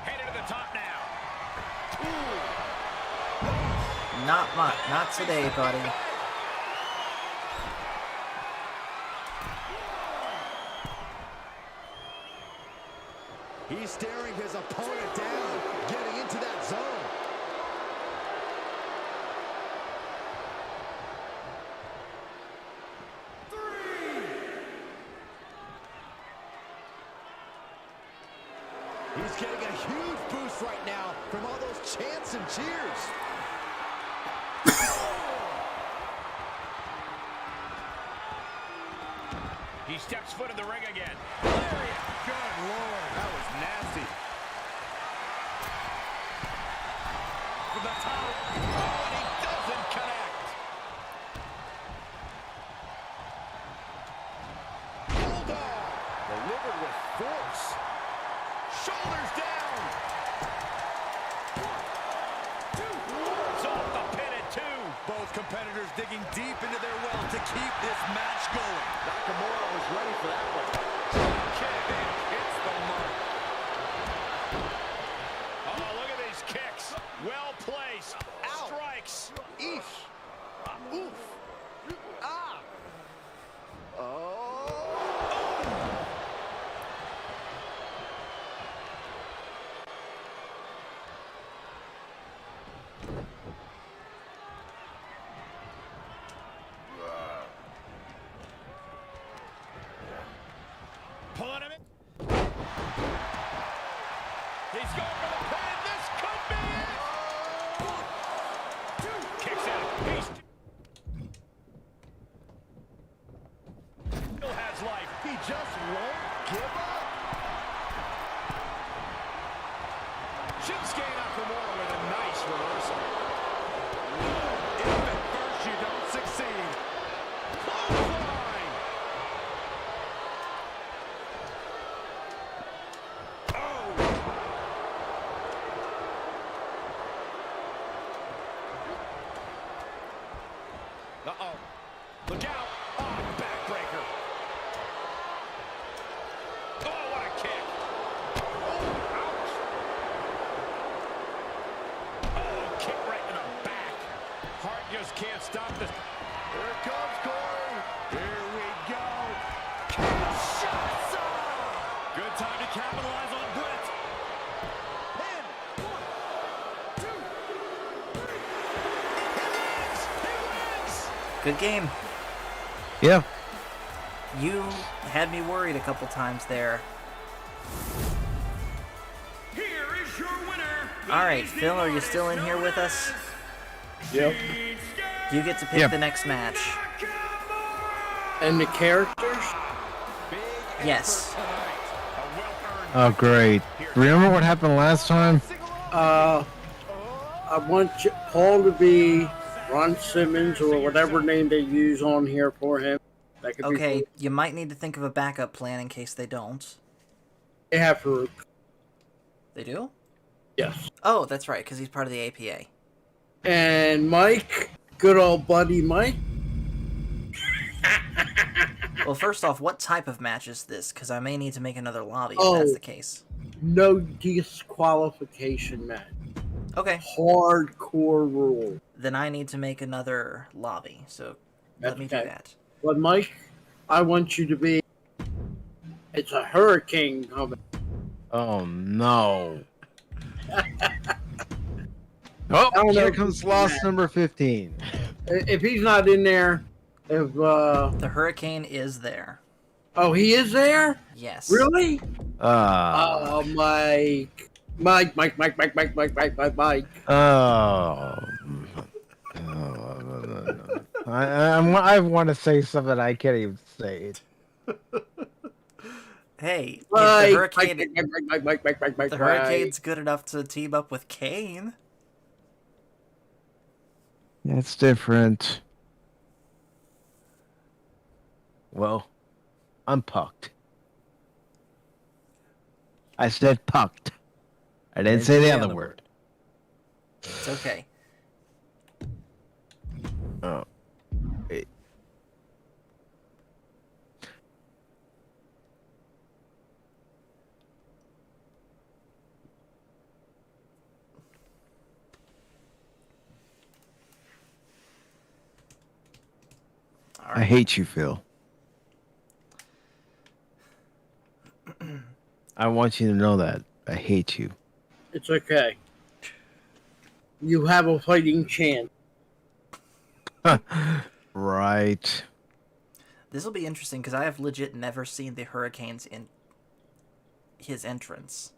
Headed to the top now. Not much. Not today, buddy. He's staring his opponent down, getting into that zone. He's getting a huge boost right now from all those chants and cheers. He steps foot in the ring again. Lariat. Good Lord, that was nasty. From the top. Oh, and he doesn't connect. Bulldog. Delivered with force. Shoulders down. 1, 2. It's off the pin at 2. Both competitors digging deep into their well to keep this match going. Nakamura was ready for that one. Kick hits the mark. Oh, look at these kicks. Well placed. Ow. Strikes. Eesh. Oof. Ah. Oh. Pulling him in. He's going for the pin. This could be it. 1, 2. Kicks out. He still has life. He just won't give up. Shinsuke Nakamura with a nice reversal. If at first you don't succeed. Clothesline. Oh. Uh-oh. Look out. Oh, backbreaker. Oh, what a kick. Oh, ouch. Oh, kick right in the back. Hart just can't stop this. Here it comes, Corey. Here we go. Kinshasa. Good time to capitalize on Brett. Pin. 1, 2, 3. He wins. Good game. Yeah. You had me worried a couple times there. Here is your winner. All right, Phil, are you still in here with us? Yep. You get to pick Yep. the next match. And the characters? Yes. Oh, great. Remember what happened last time? I want Paul to be Ron Simmons or whatever name they use on here for him. That could Okay, be you might need to think of a backup plan in case they don't. they have Farouk. They do? Yes. Oh, that's right, because he's part of the APA. And Mike, good old buddy Mike. Well, first off, what type of match is this? Because I may need to make another lobby if Oh. that's the case. no disqualification match. Okay. Hardcore rule. Then I need to make another lobby. So let me do Okay. that. But Mike, I want you to be. It's a hurricane coming. Oh no. Oh, here comes loss number 15. If he's not in there, if The hurricane is there. oh, he is there? Yes. Really? Oh. Oh, Mike. Mike. Oh. I want to say something. I can't even say it. Hey, if Mike, the hurricane, Mike. the hurricane's good enough to team up with Kane. That's different. Well, I'm pucked. I said pucked. I didn't say the other word. It's okay. Oh. Wait. I hate you, Phil. I want you to know that. I hate you. It's okay. You have a fighting chance. Right. This will be interesting because I have legit never seen the Hurricane's in his entrance.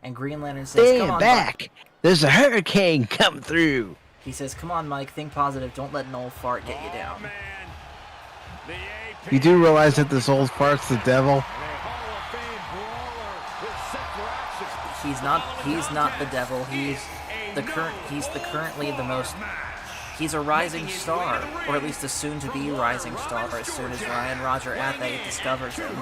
And Green Lantern says, Stand "Come on, back! Mike." There's a hurricane come through. He says, "Come on, Mike. Think positive. Don't let an old fart get you down." You do realize that this old fart's the devil? He's not the devil. He's currently the most. He's a rising star, or at least a soon-to-be rising star. As soon as Ryan Roger Athay discovers him.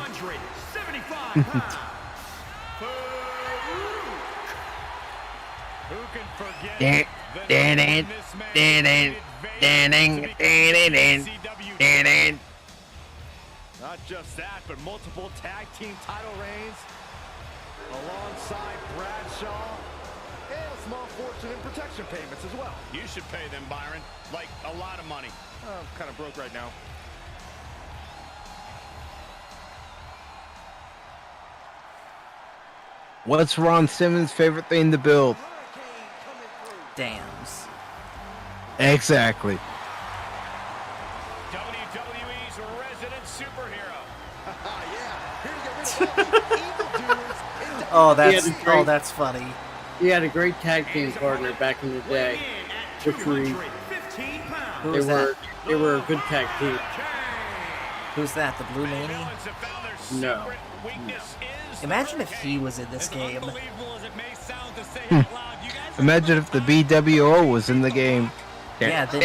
Not just that, but multiple tag team title reigns alongside Bradshaw, and a small fortune in protection payments as well. You should pay them, Byron. Like, a lot of money. I'm kind of broke right now. What's Ron Simmons' favorite thing to build? Dams. Exactly. WWE's resident superhero. Oh, that's funny. He had a great tag team partner back in the day. Victory. Who's that? They were a good tag team. Who's that? The Blue Manie? No. Imagine if he was in this game. Imagine if the BWO was in the game. Yeah, then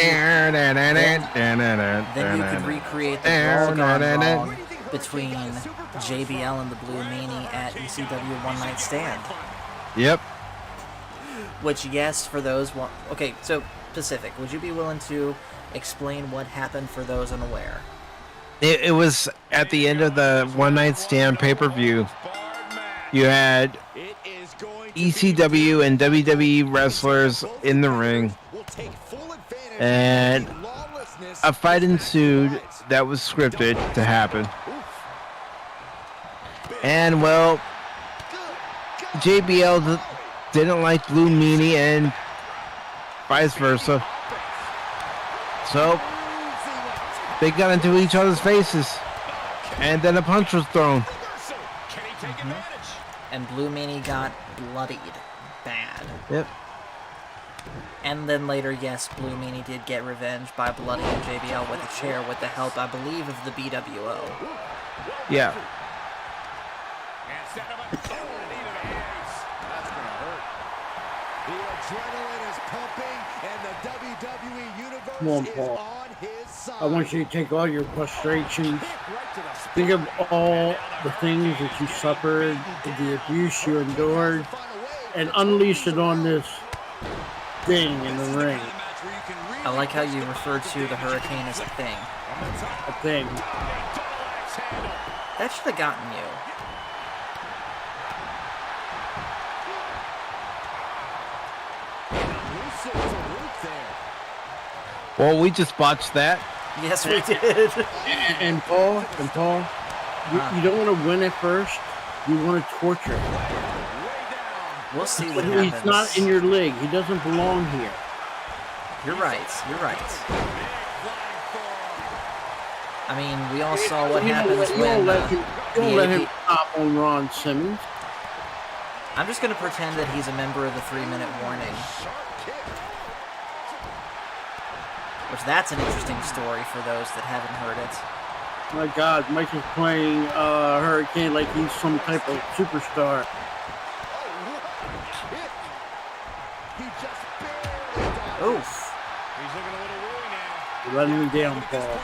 you could recreate the brawl gone wrong between JBL and the Blue Manie at ECW One Night Stand. Yep. Which, yes, for those... Okay, so, Pacific, would you be willing to explain what happened for those unaware? It was at the end of the One Night Stand pay-per-view. You had ECW and WWE wrestlers in the ring. And a fight ensued that was scripted to happen. And, well, JBL didn't like Blue Meanie and vice versa. So, they got into each other's faces. And then a punch was thrown. And Blue Meanie got bloodied bad. Yep. And then later, yes, Blue Meanie did get revenge by bloodying JBL with a chair with the help, I believe, of the BWO. Yeah. That's gonna hurt. The adrenaline is pumping, and the WWE Universe Come on, is Paul. on his side. I want you to take all your frustrations. Think of all the things that you suffered, the abuse you endured, and unleash it on this thing in the ring. I like how you referred to the Hurricane as a thing. A thing. That should have gotten you. Well, we just botched that. Yes, we did. And Paul, you don't want to win at first. You want to torture him. We'll see what happens. He's not in your league. He doesn't belong here. You're right. You're right. I mean, we all saw what happens You when don't let him stop on Ron Simmons. I'm just going to pretend that he's a member of the 3-minute warning. Which, that's an interesting story for those that haven't heard it. My God, Mike is playing Hurricane like he's some type of superstar. Oof. You're letting me down, Paul.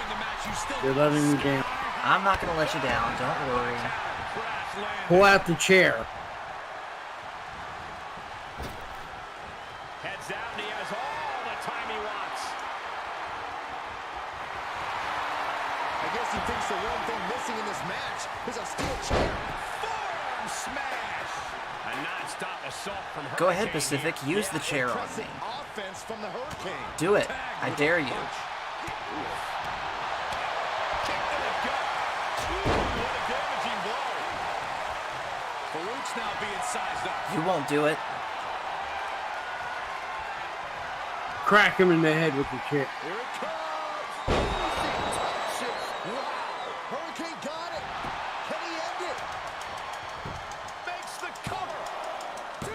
You're letting me down. I'm not going to let you down. Don't worry. Pull out the chair. Heads out, and he has all the time he wants. I guess he thinks the one thing missing in this match is a steel chair. Forearm smash. A non-stop assault from Hurricane. Go ahead, Pacific. Use the chair on me. Offense from the Hurricane. Do it. I dare you. Now being sized up. You won't do it. Crack him in the head with the chair. Here it comes. Wow. Hurricane got it. Can he end it? Makes the cover. 2,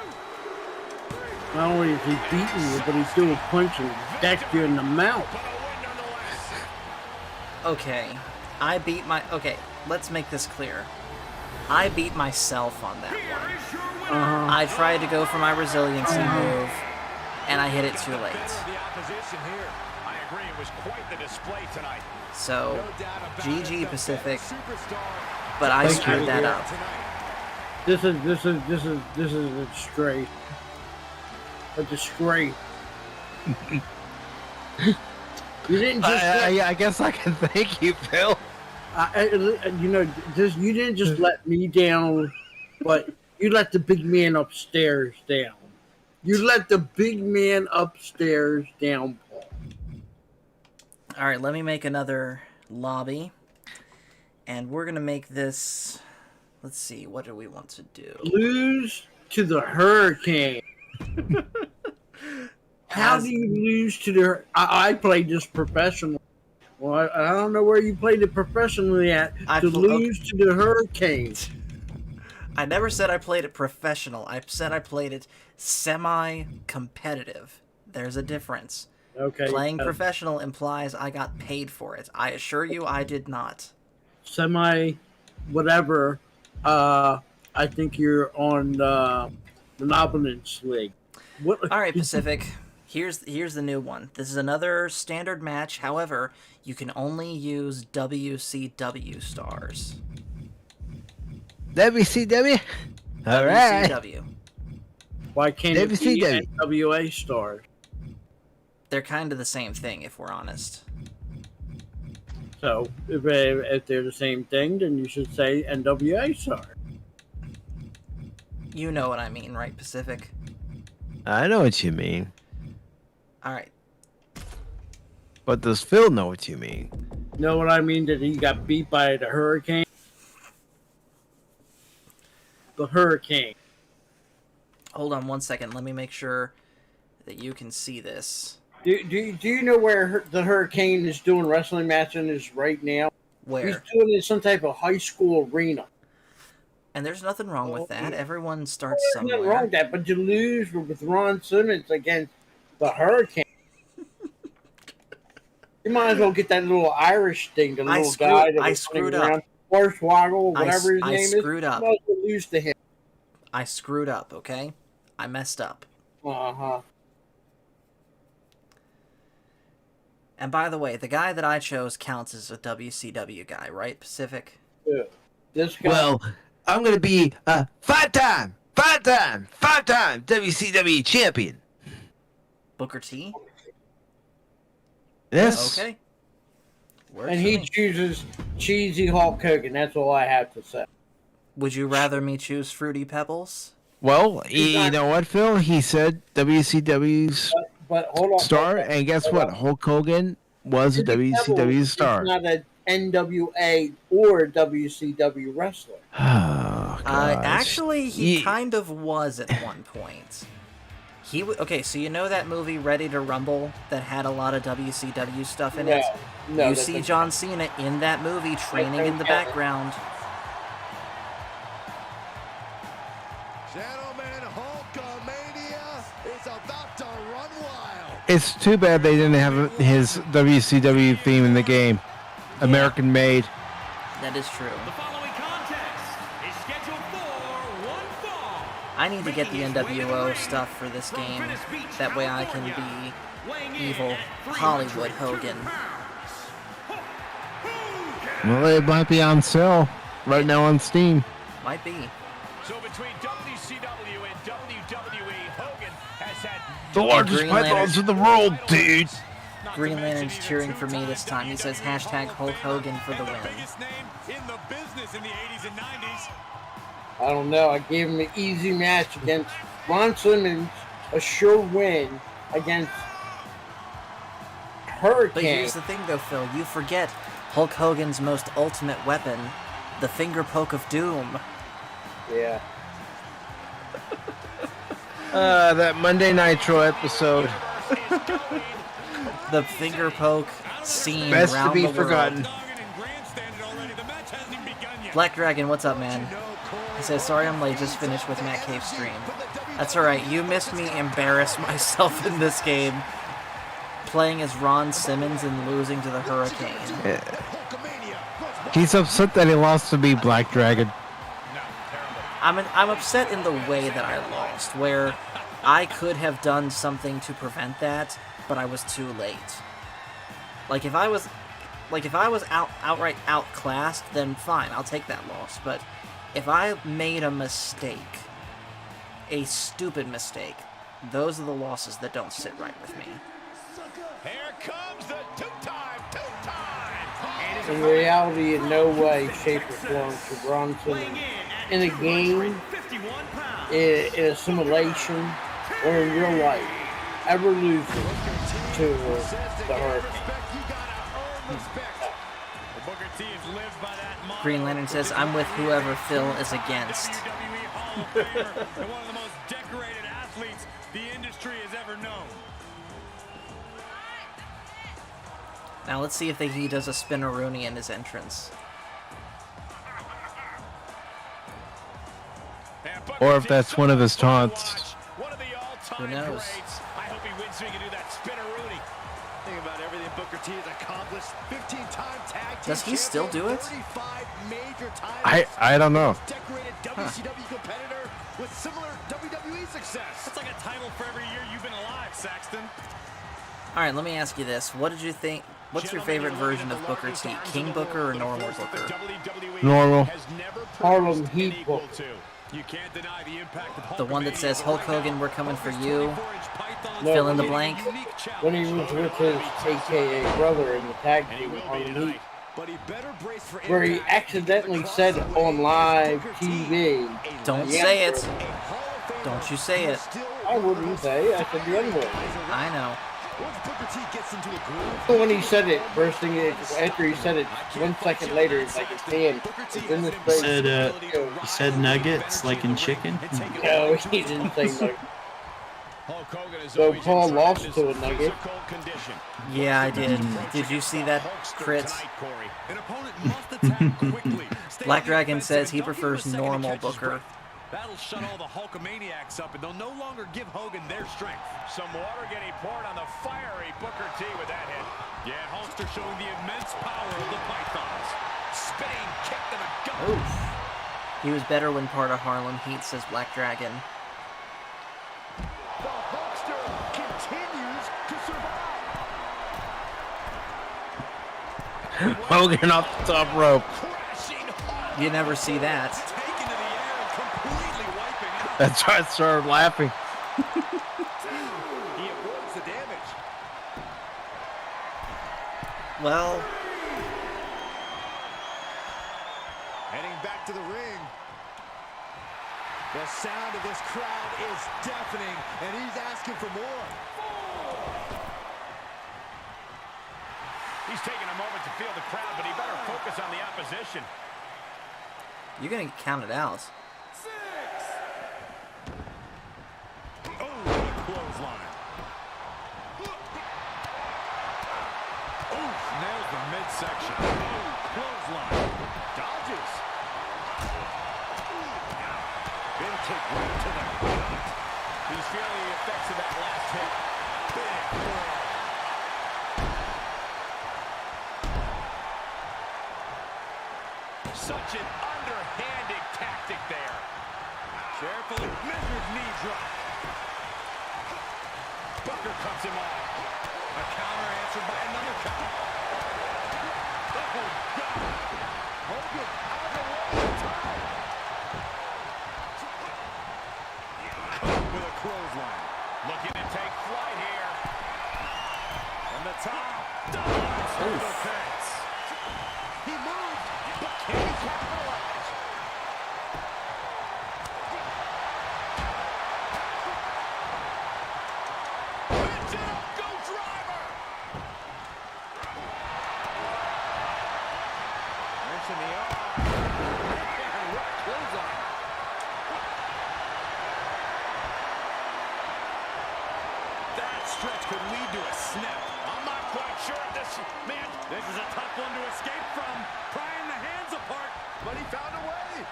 3. Not only is he beating you, but he's doing a punch and decked you in the mouth. Okay. Okay, let's make this clear. I beat myself on that one. I tried to go for my resiliency move, and I hit it too late. So, GG Pacific, but I screwed that up. This is a disgrace. A disgrace. You didn't just. I guess I can thank you, Phil. You didn't just let me down, but you let the big man upstairs down. You let the big man upstairs down, Paul. All right, let me make another lobby, and we're gonna make this. Let's see, what do we want to do? Lose to the Hurricane. How do you lose to the? I played this professionally. Well, I don't know where you played it professionally at lose to the Hurricanes. I never said I played it professional. I said I played it semi-competitive. There's a difference. Okay. Playing professional implies I got paid for it. I assure you I did not. Whatever. I think you're on the Monopolis League. All right, Pacific. Here's the new one. This is another standard match. However, you can only use WCW stars. WCW? All right. WCW. Why can't it be NWA stars? They're kind of the same thing, if we're honest. So, if they're the same thing, then you should say NWA stars. You know what I mean, right, Pacific? I know what you mean. All right. But does Phil know what you mean? Know what I mean? That he got beat by the Hurricane? The Hurricane. Hold on one second. Let me make sure that you can see this. Do you know where the Hurricane is doing wrestling matches right now? Where? He's doing it in some type of high school arena. And there's nothing wrong with that. Everyone starts somewhere. There's nothing wrong with that, but you lose with Ron Simmons against the Hurricane. You might as well get that little Irish thing, the little guy that was screwed up. Hornswoggle, whatever his name is. I screwed up. You might as well lose to him. I screwed up, okay? I messed up. Uh-huh. And by the way, the guy that I chose counts as a WCW guy, right, Pacific? Yeah. This guy. Well, I'm going to be a five-time WCW champion. Booker T? Yes. Okay. Works and for he me. chooses cheesy Hulk Hogan. That's all I have to say. Would you rather me choose Fruity Pebbles? Well, you know what, Phil? He said WCW's But hold on. Star, and guess what? Hulk Hogan was a WCW star. He's not an NWA or WCW wrestler. Oh, gosh. Actually, he kind of was at one point. Okay, so you know that movie Ready to Rumble that had a lot of WCW stuff in it? No, you see John Cena in that movie training in the background. Gentlemen, Hulkamania is about to run wild. It's too bad they didn't have his WCW theme in the game. American made. That is true. The following contest is scheduled for one fall. I need to get the NWO stuff for this game. That way I can be evil Hollywood Hogan. Well, it might be on sale right now on Steam. Might be. So between WCW and WWE, Hogan has had The largest pythons in the world, dude. Green Lantern's cheering for me this time. He says hashtag Hulk Hogan for the win. biggest name in the business in the 80s and 90s. I don't know. I gave him an easy match against Ron Simmons, a sure win against Hurricane. But here's the thing, though, Phil. You forget Hulk Hogan's most ultimate weapon, the finger poke of doom. Yeah. That Monday Nitro episode. The finger poke scene Best to around be the forgotten. world. Black Dragon, what's up, man? He says, sorry I'm late, just finished with Matt Cave's stream. That's alright, you missed me embarrass myself in this game. Playing as Ron Simmons and losing to the Hurricane. Yeah. He's upset that he lost to me, Black Dragon. I'm upset in the way that I lost, where I could have done something to prevent that, but I was too late. Like if I was outright outclassed, then fine, I'll take that loss. But if I made a mistake, a stupid mistake, those are the losses that don't sit right with me. Here comes the two-time. In reality, in no way, shape, or form should Ron Simmons in a game, in a simulation, or in real life ever lose to the Hurricane. Green Lantern says, I'm with whoever Phil is against. One of the most decorated athletes the industry has ever known. Now let's see if he does a spinneroonie in his entrance. Or if that's one of his taunts. Who knows? I hope he wins so he can do that spinneroonie. Think about everything Booker T has accomplished. 15-time tag team Does he still do it? 35 major titles. I don't know. Decorated WCW competitor with similar WWE success. That's like a title for every year you've been alive, Saxton. Alright, let me ask you this. What did you think? What's your favorite version of Booker T? King Booker or normal Booker? Normal. Harlem Heat Booker. You can't deny the impact of The one that says, Hulk Hogan, we're coming for you. No, Fill in the blank. When he was with his AKA brother in the tag team Harlem Heat, where he accidentally said on live TV. Don't say it. Don't you say it. I wouldn't say it. I said the N-word. I know. So when he said it, first thing after he said it, 1 second later, he's like, it's in. It's in this place. He said nuggets like in chicken. No, he didn't say nugget. So Paul lost to a nugget. Yeah, I did. Did you see that crit? Black Dragon says he prefers normal Booker. That'll shut all the Hulkamaniacs up, and they'll no longer give Hogan their strength. Some water getting poured on the fiery Booker T with that hit. Yeah, Hulkster showing the immense power of the Pythons. Spinning kick to the gut. Oof. He was better when part of Harlem Heat, says Black Dragon. The Hulkster continues to survive. Hogan off the top rope. You never see that. That's why I started laughing. He avoids the damage. Well, Heading back to the ring. The sound of this crowd is deafening, and he's asking for more. He's taking a moment to feel the crowd, but he better focus on the opposition. You're gonna get counted out. 6. Oh, what a clothesline. Oh, nails the midsection. Oh, clothesline. Dodges. Big kick right to the gut. He's feeling the effects of that last hit. Big blow. Such an underhanded tactic there. Carefully measured knee drop. Booker cuts him off. A counter answered by another counter. Oh, God. Hogan out of the way in time. Caught with a clothesline. Looking to take flight here. From the top. Double defense. He moved, but can he capitalize? Go driver. Wrench in the arm. And what a clothesline. That stretch could lead to a snap. I'm not quite sure if this, man. This is a tough one to escape from. Prying the hands apart, but he found a way.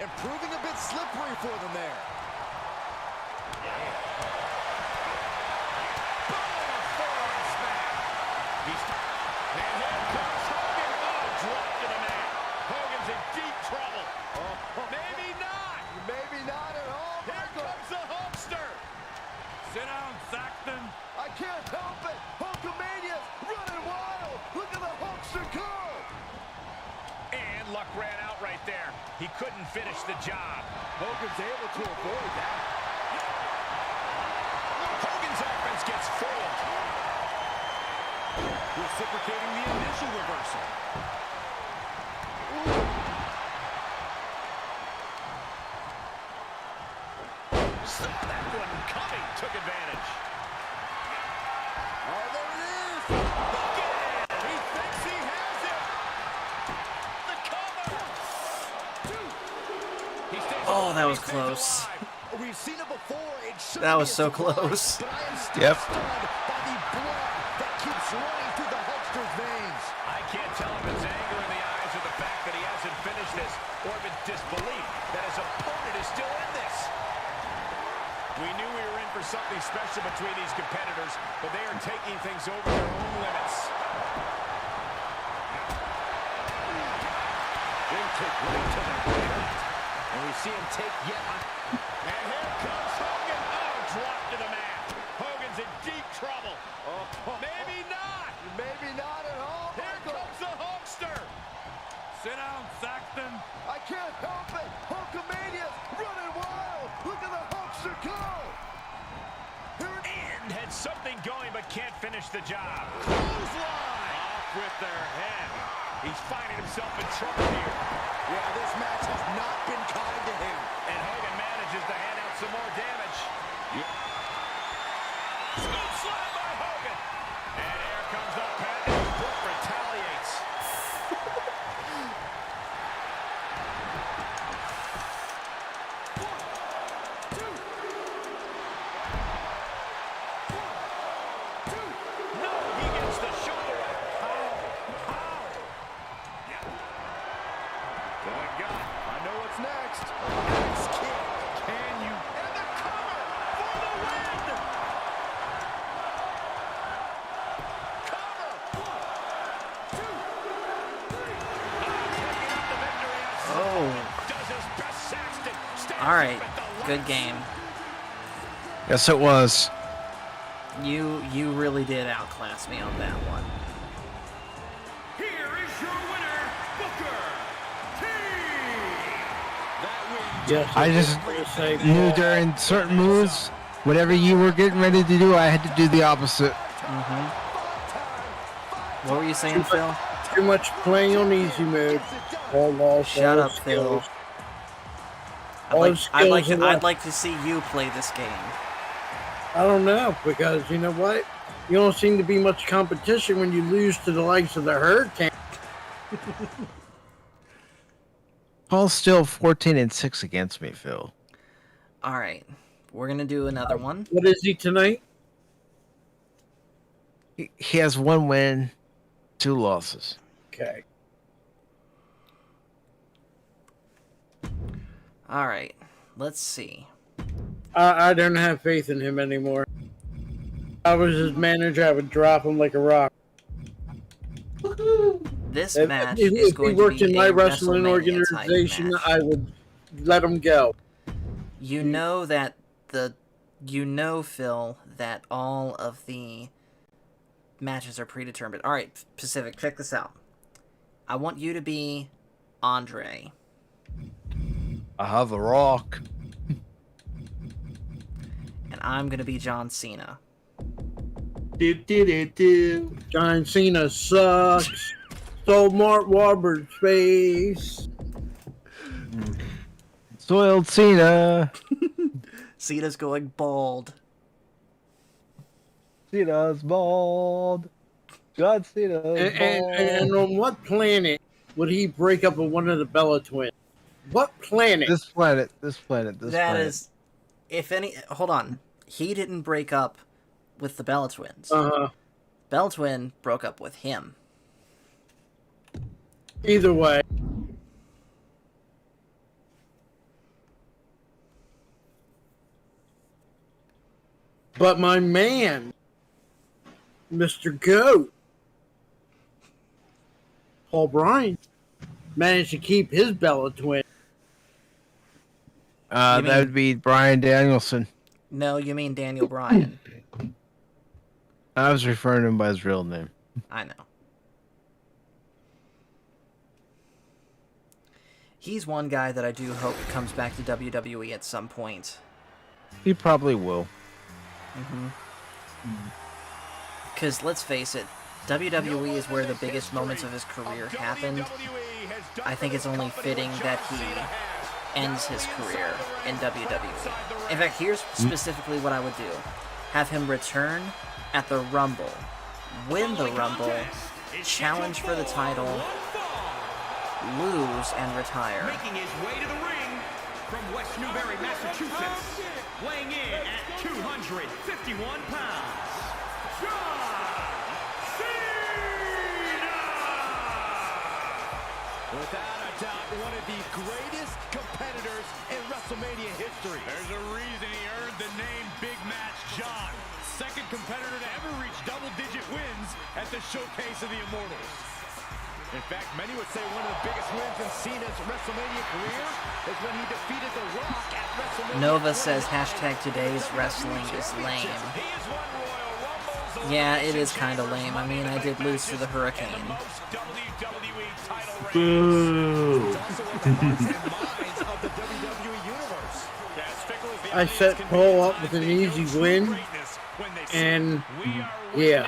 And proving a bit slippery for them there. Forearm smack. And here comes Hogan. Oh, drop to the mat. Hogan's in deep trouble. Maybe not. Maybe not at all. Here comes the Hulkster. Sit down, Saxton. I can't help it. Hulkamania's running wild. Look at the Hulkster go. And luck ran out right there. He couldn't finish the job. Hogan's able to avoid that. Hogan's offense gets foiled. Reciprocating the initial reversal. Saw that one coming. Took advantage. Oh, there it is. Look at it. He thinks he has it. The cover. He stays Oh, that was he stays close. alive. We've seen it before. It should That be was a so surprise, close. But I am still Yep. stunned by the blood that keeps running through the Hulkster's veins. I can't tell if it's anger in the eyes or the fact that he hasn't finished this, or if it's disbelief that his opponent is still in this. We knew we were in for something special between these competitors, but they are taking things over their own limits. Big kick right to the gut. And we see him take yet And here comes Hogan. Oh, drop to the mat. Hogan's in deep trouble. Maybe not. Maybe not at all. Here comes the Hulkster. Sit down, Saxton. I can't help it. Hulkamania's running wild. Look at the Hulkster go. And had something going but can't finish the job. Clothesline. Off with their head. He's finding himself in trouble here. Yeah, this match has not been kind to him. And Hogan manages to hand out some more damage. Scoop slam by Hogan. And here comes the pen. Brooke retaliates. No, he gets the shoulder up. Good God. I know what's next. Axe kick. Can you? And the cover for the win. Cover. 1, 2, 3. Oh. Does his best. Saxton stands All right. up at the Good game. Yes, it was. You really did outclass me on that one. Here is your winner, Booker T. That win. Yes, I just knew during certain moves, whatever you were getting ready to do, I had to do the opposite. What were you saying, Phil? Too much playing on easy mode. All lost Shut all up, Phil. skills. I'd like to see you play this game. I don't know, because you know what? You don't seem to be much competition when you lose to the likes of the Hurricane. Paul's still 14-6 against me, Phil. All right, we're gonna do another one. What is he tonight? He has 1 win, 2 losses. Okay. All right, let's see. I don't have faith in him anymore. If I was his manager, I would drop him like a rock. This If match he is going worked to be in my a wrestling WrestleMania type organization, match. I would let him go. You know that Phil, that all of the matches are predetermined. All right, Pacific, check this out. I want you to be Andre. I have a rock. And I'm gonna be John Cena. John Cena sucks. Stole Mark Wahlberg's face. Soiled Cena. Cena's going bald. Cena's bald. John Cena's bald. And on what planet would he break up with one of the Bella twins? What planet? This planet. This planet. That is, if any. Hold on. He didn't break up with the Bella twins. Bella twin broke up with him. Either way. But my man, Mr. Goat, Paul Bryan, managed to keep his Bella twin. That would be Bryan Danielson. No, you mean Daniel Bryan. I was referring to him by his real name. I know. He's one guy that I do hope comes back to WWE at some point. He probably will. Because let's face it, WWE is where the biggest moments of his career happened. I think it's only fitting that he ends his career in WWE. In fact, here's specifically what I would do. Have him return at the Rumble, win the Rumble, challenge for the title, lose, and retire. Making his way to the ring from West Newbury, Massachusetts, weighing in at 251 pounds, John Cena! Without a doubt, one of the greatest competitors in WrestleMania history. There's a reason he earned the name Big Match John. Second competitor to ever reach double-digit wins at the Showcase of the Immortals. In fact, many would say one of the biggest wins in Cena's WrestleMania career is when he defeated The Rock at WrestleMania. Nova says #today's wrestling is lame. Yeah, it is kind of lame. I mean, I did lose to the Hurricane. Boo! I set Paul up with an easy win, and yeah.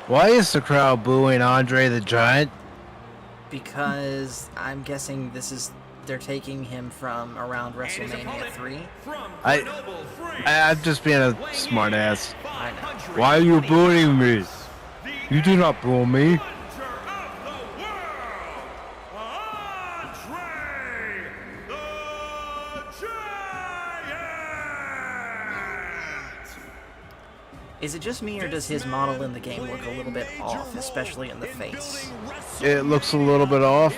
Why is the crowd booing Andre the Giant? Because I'm guessing they're taking him from around WrestleMania 3. I'm just being a smart ass. I know. Why are you booing me? You do not boo me. Is it just me, or does his model in the game look a little bit off, especially in the face? It looks a little bit off.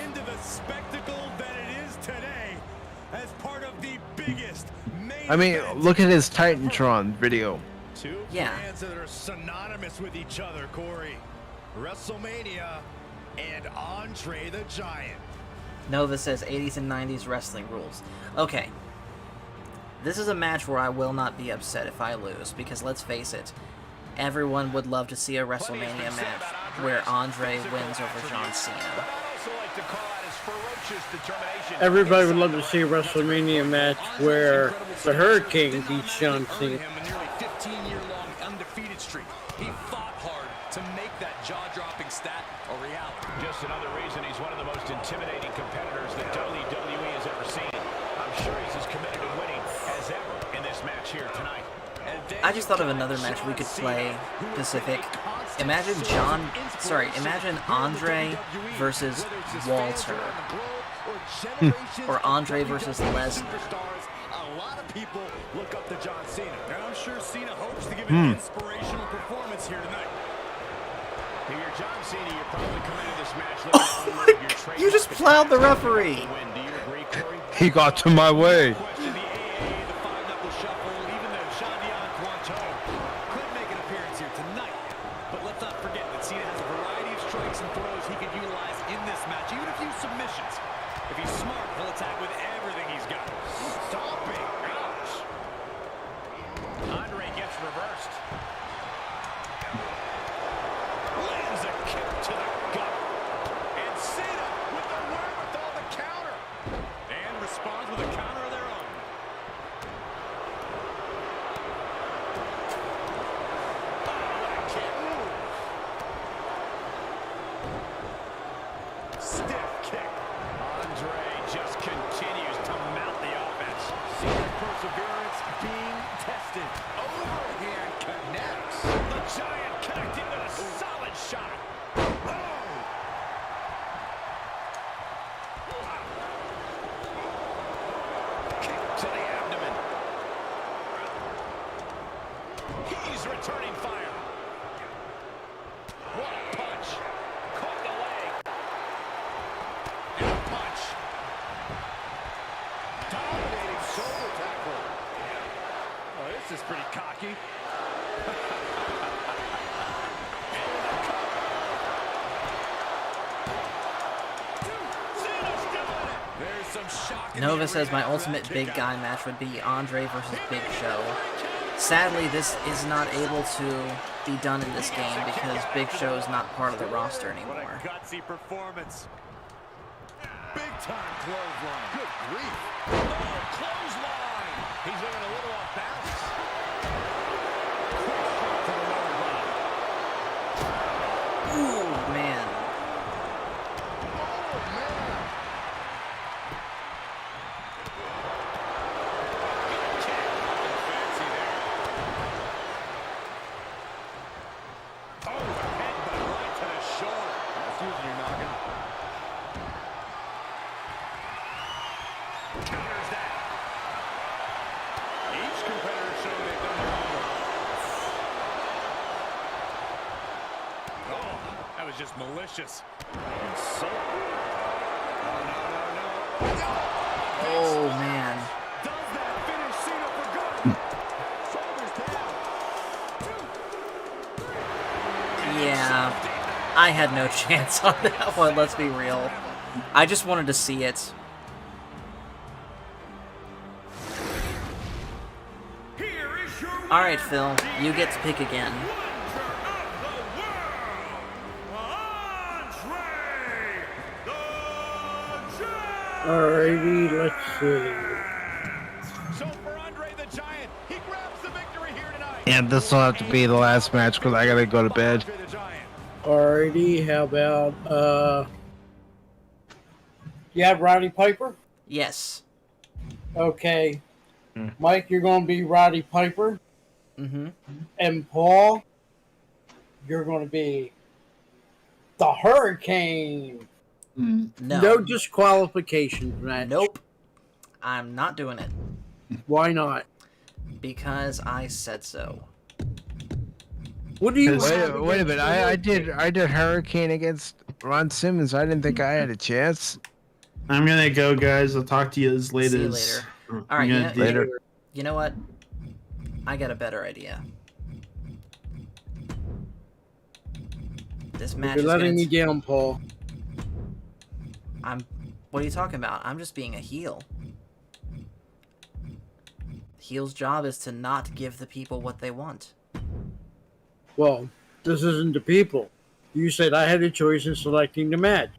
I mean, look at his Titantron video. Two brands that are synonymous with each other, Corey. WrestleMania and Andre the Giant. Nova says 80s and 90s wrestling rules. Okay. This is a match where I will not be upset if I lose, because let's face it, everyone would love to see a WrestleMania match where Andre wins over John Cena. Everybody would love to see a WrestleMania match where the Hurricane beats John Cena. A nearly 15-year-long undefeated streak. He fought hard to make that jaw I just thought of another match we could play, Pacific. Imagine Andre versus Walter. Or Andre versus Lesnar. A lot of people look up to John Cena. And I'm sure Cena hopes to give an inspirational performance here tonight. If you're John Cena, you're probably coming into this match Oh my God, you just plowed the referee. Do you agree, Corey? He got to my way. Question the AA, the five-knuckle shuffle, even the Shandian Quanto could make an appearance here tonight. But let's not forget that Cena has a variety of strikes and throws he could utilize in this match, even a few submissions. If he's smart, he'll attack with everything he's got. Stomping. Ouch. Andre gets reversed. Lands a kick to the gut. And Cena with the wherewithal to counter. And responds with a counter of their own. Stiff kick. Andre just continues to mount the offense. Cena's perseverance being tested. Overhand connects. The Giant connecting with a solid shot. Kick to the abdomen. He's returning fire. What a punch. Caught the leg. And a punch. Dominating shoulder tackle. Oh, this is pretty cocky. Cena's doing it. There's some shock in Nova the says my arena after ultimate that big kick guy out. match would be Andre versus Big Show. Sadly, this is not able to be done in this game because Big Show is not part of the roster What anymore. a gutsy performance. Big time clothesline. Good grief. Oh, clothesline. He's looking a little off balance. Quick shot to the lower body. Ooh, man. Oh, man. Fancy there. Oh, headbutt right to the shoulder. That's using your noggin. Counters that. Each competitor showing they've done their homework. Oh, that was just malicious. Insult. No. Oh, man. Does that finish Cena for good? Shoulders down. Yeah, I had no chance on that one, let's be real. I just wanted to see it. Here is your Alright, Phil, you get to pick again. Alrighty, let's see. So for Andre the Giant, he grabs the victory here tonight. And this will have to be the last match because I gotta go to bed. Andre the Giant. Alrighty, how about, you have Roddy Piper? Yes. Okay. Mike, you're going to be Roddy Piper. Mm-hmm. And Paul, you're going to be the Hurricane. No. No disqualifications, man. Nope. I'm not doing it. Why not? Because I said so. What do you Wait a minute. I did Hurricane against Ron Simmons. I didn't think I had a chance. I'm gonna go, guys. I'll talk to you as late See you as. later. Alright, Later. You know what? I got a better idea. This match You're is letting gonna me down, Paul. What are you talking about? I'm just being a heel. Heel's job is to not give the people what they want. Well, this isn't the people. You said I had a choice in selecting the match.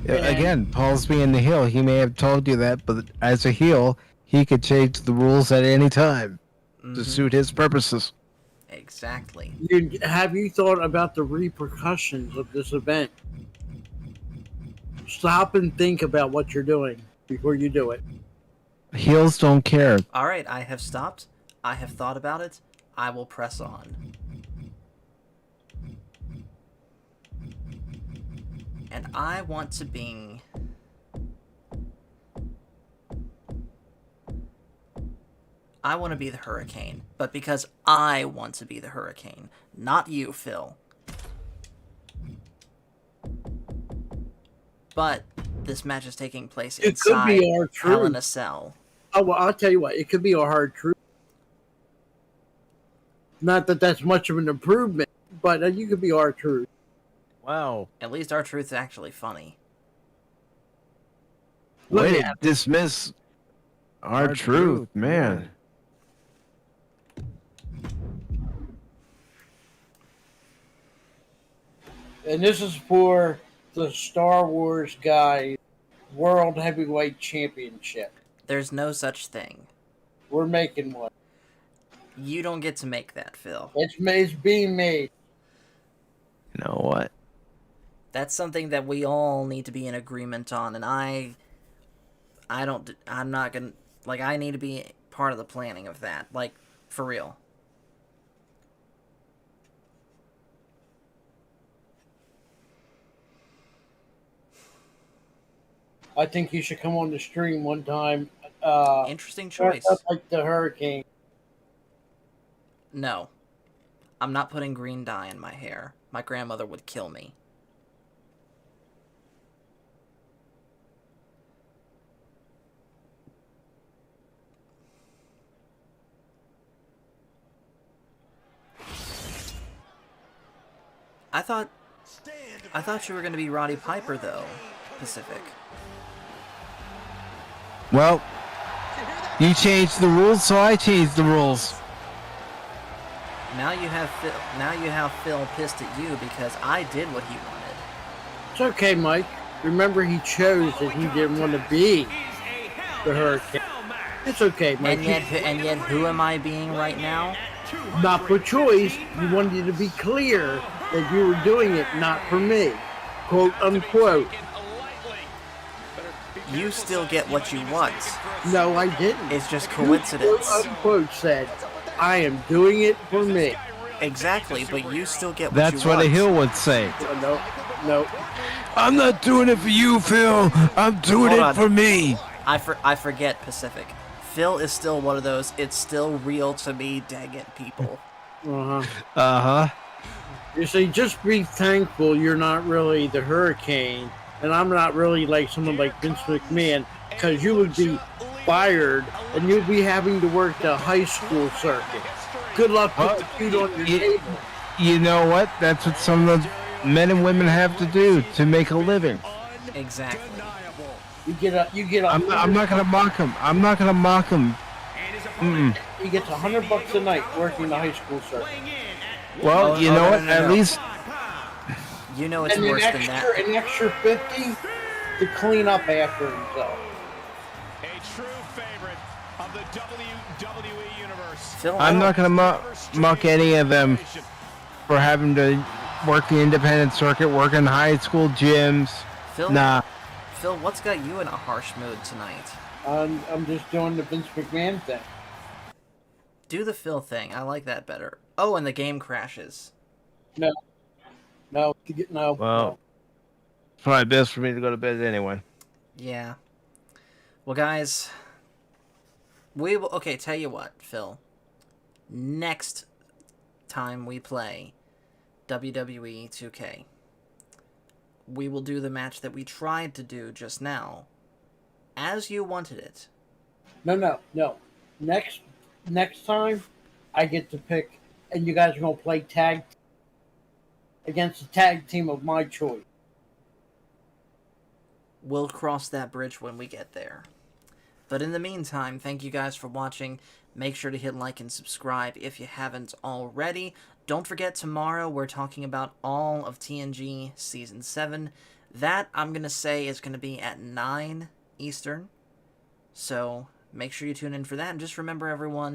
Again, Paul's being the heel. He may have told you that, but as a heel, he could change the rules at any time to suit his purposes. Exactly. Have you thought about the repercussions of this event? Stop and think about what you're doing before you do it. Heels don't care. Alright, I have stopped. I have thought about it. I will press on. And I want to be... I want to be the Hurricane, but because I want to be the Hurricane, not you, Phil. But this match is taking place inside Hell in a Cell. Oh, well, I'll tell you what. It could be a hard truth. Not that that's much of an improvement, but you could be our truth. Wow. At least our truth is actually funny. Way to dismiss our truth, man. And this is for the Star Wars guy World Heavyweight Championship. There's no such thing. We're making one. You don't get to make that, Phil. It's being made. You know what? That's something that we all need to be in agreement on, and I'm not gonna, like, I need to be part of the planning of that, like, for real. I think you should come on the stream one time. Interesting choice. Like the Hurricane. No. I'm not putting green dye in my hair. My grandmother would kill me. I thought you were going to be Roddy Piper, though, Pacific. Well, you changed the rules, so I changed the rules. Now you have Phil pissed at you because I did what he wanted. It's okay, Mike. Remember, he chose that he didn't want to be the Hurricane. It's okay, Mike. And yet, who am I being right now? Not for choice. You wanted to be clear that you were doing it not for me. Quote, unquote. You still get what you want. No, I didn't. It's just coincidence. Quote, unquote said, I am doing it for me. Exactly, but you still get what That's you want. what a hill would say. No. I'm not doing it for you, Phil. I'm doing it for me. I forget, Pacific. Phil is still one of those, it's still real to me, dang it, people. You see, just be thankful you're not really the Hurricane, and I'm not really like someone like Vince McMahon, because you would be fired, and you'd be having to work the high school circuit. Good luck with the food on your table. You know what? That's what some of the men and women have to do to make a living. Exactly. You get a. I'm not gonna mock him. I'm not gonna mock him. He gets $100 a night working the high school circuit. Well, you know what? At least you know it's worse than that. An extra 50 to clean up after himself. A true favorite of the WWE universe. Phil, I'm not gonna mock any of them for having to work the independent circuit, work in high school gyms. Phil, what's got you in a harsh mood tonight? I'm just doing the Vince McMahon thing. Do the Phil thing. I like that better. Oh, and the game crashes. No. Well, it's probably best for me to go to bed anyway. Yeah. Well, guys, we will. Okay, tell you what, Phil. Next time we play WWE 2K, we will do the match that we tried to do just now, as you wanted it. No. Next time, I get to pick, and you guys are going to play tag against a tag team of my choice. We'll cross that bridge when we get there. But in the meantime, thank you guys for watching. Make sure to hit like and subscribe if you haven't already. Don't forget, tomorrow we're talking about all of TNG Season 7. That, I'm going to say, is going to be at 9 Eastern. So make sure you tune in for that. And just remember, everyone,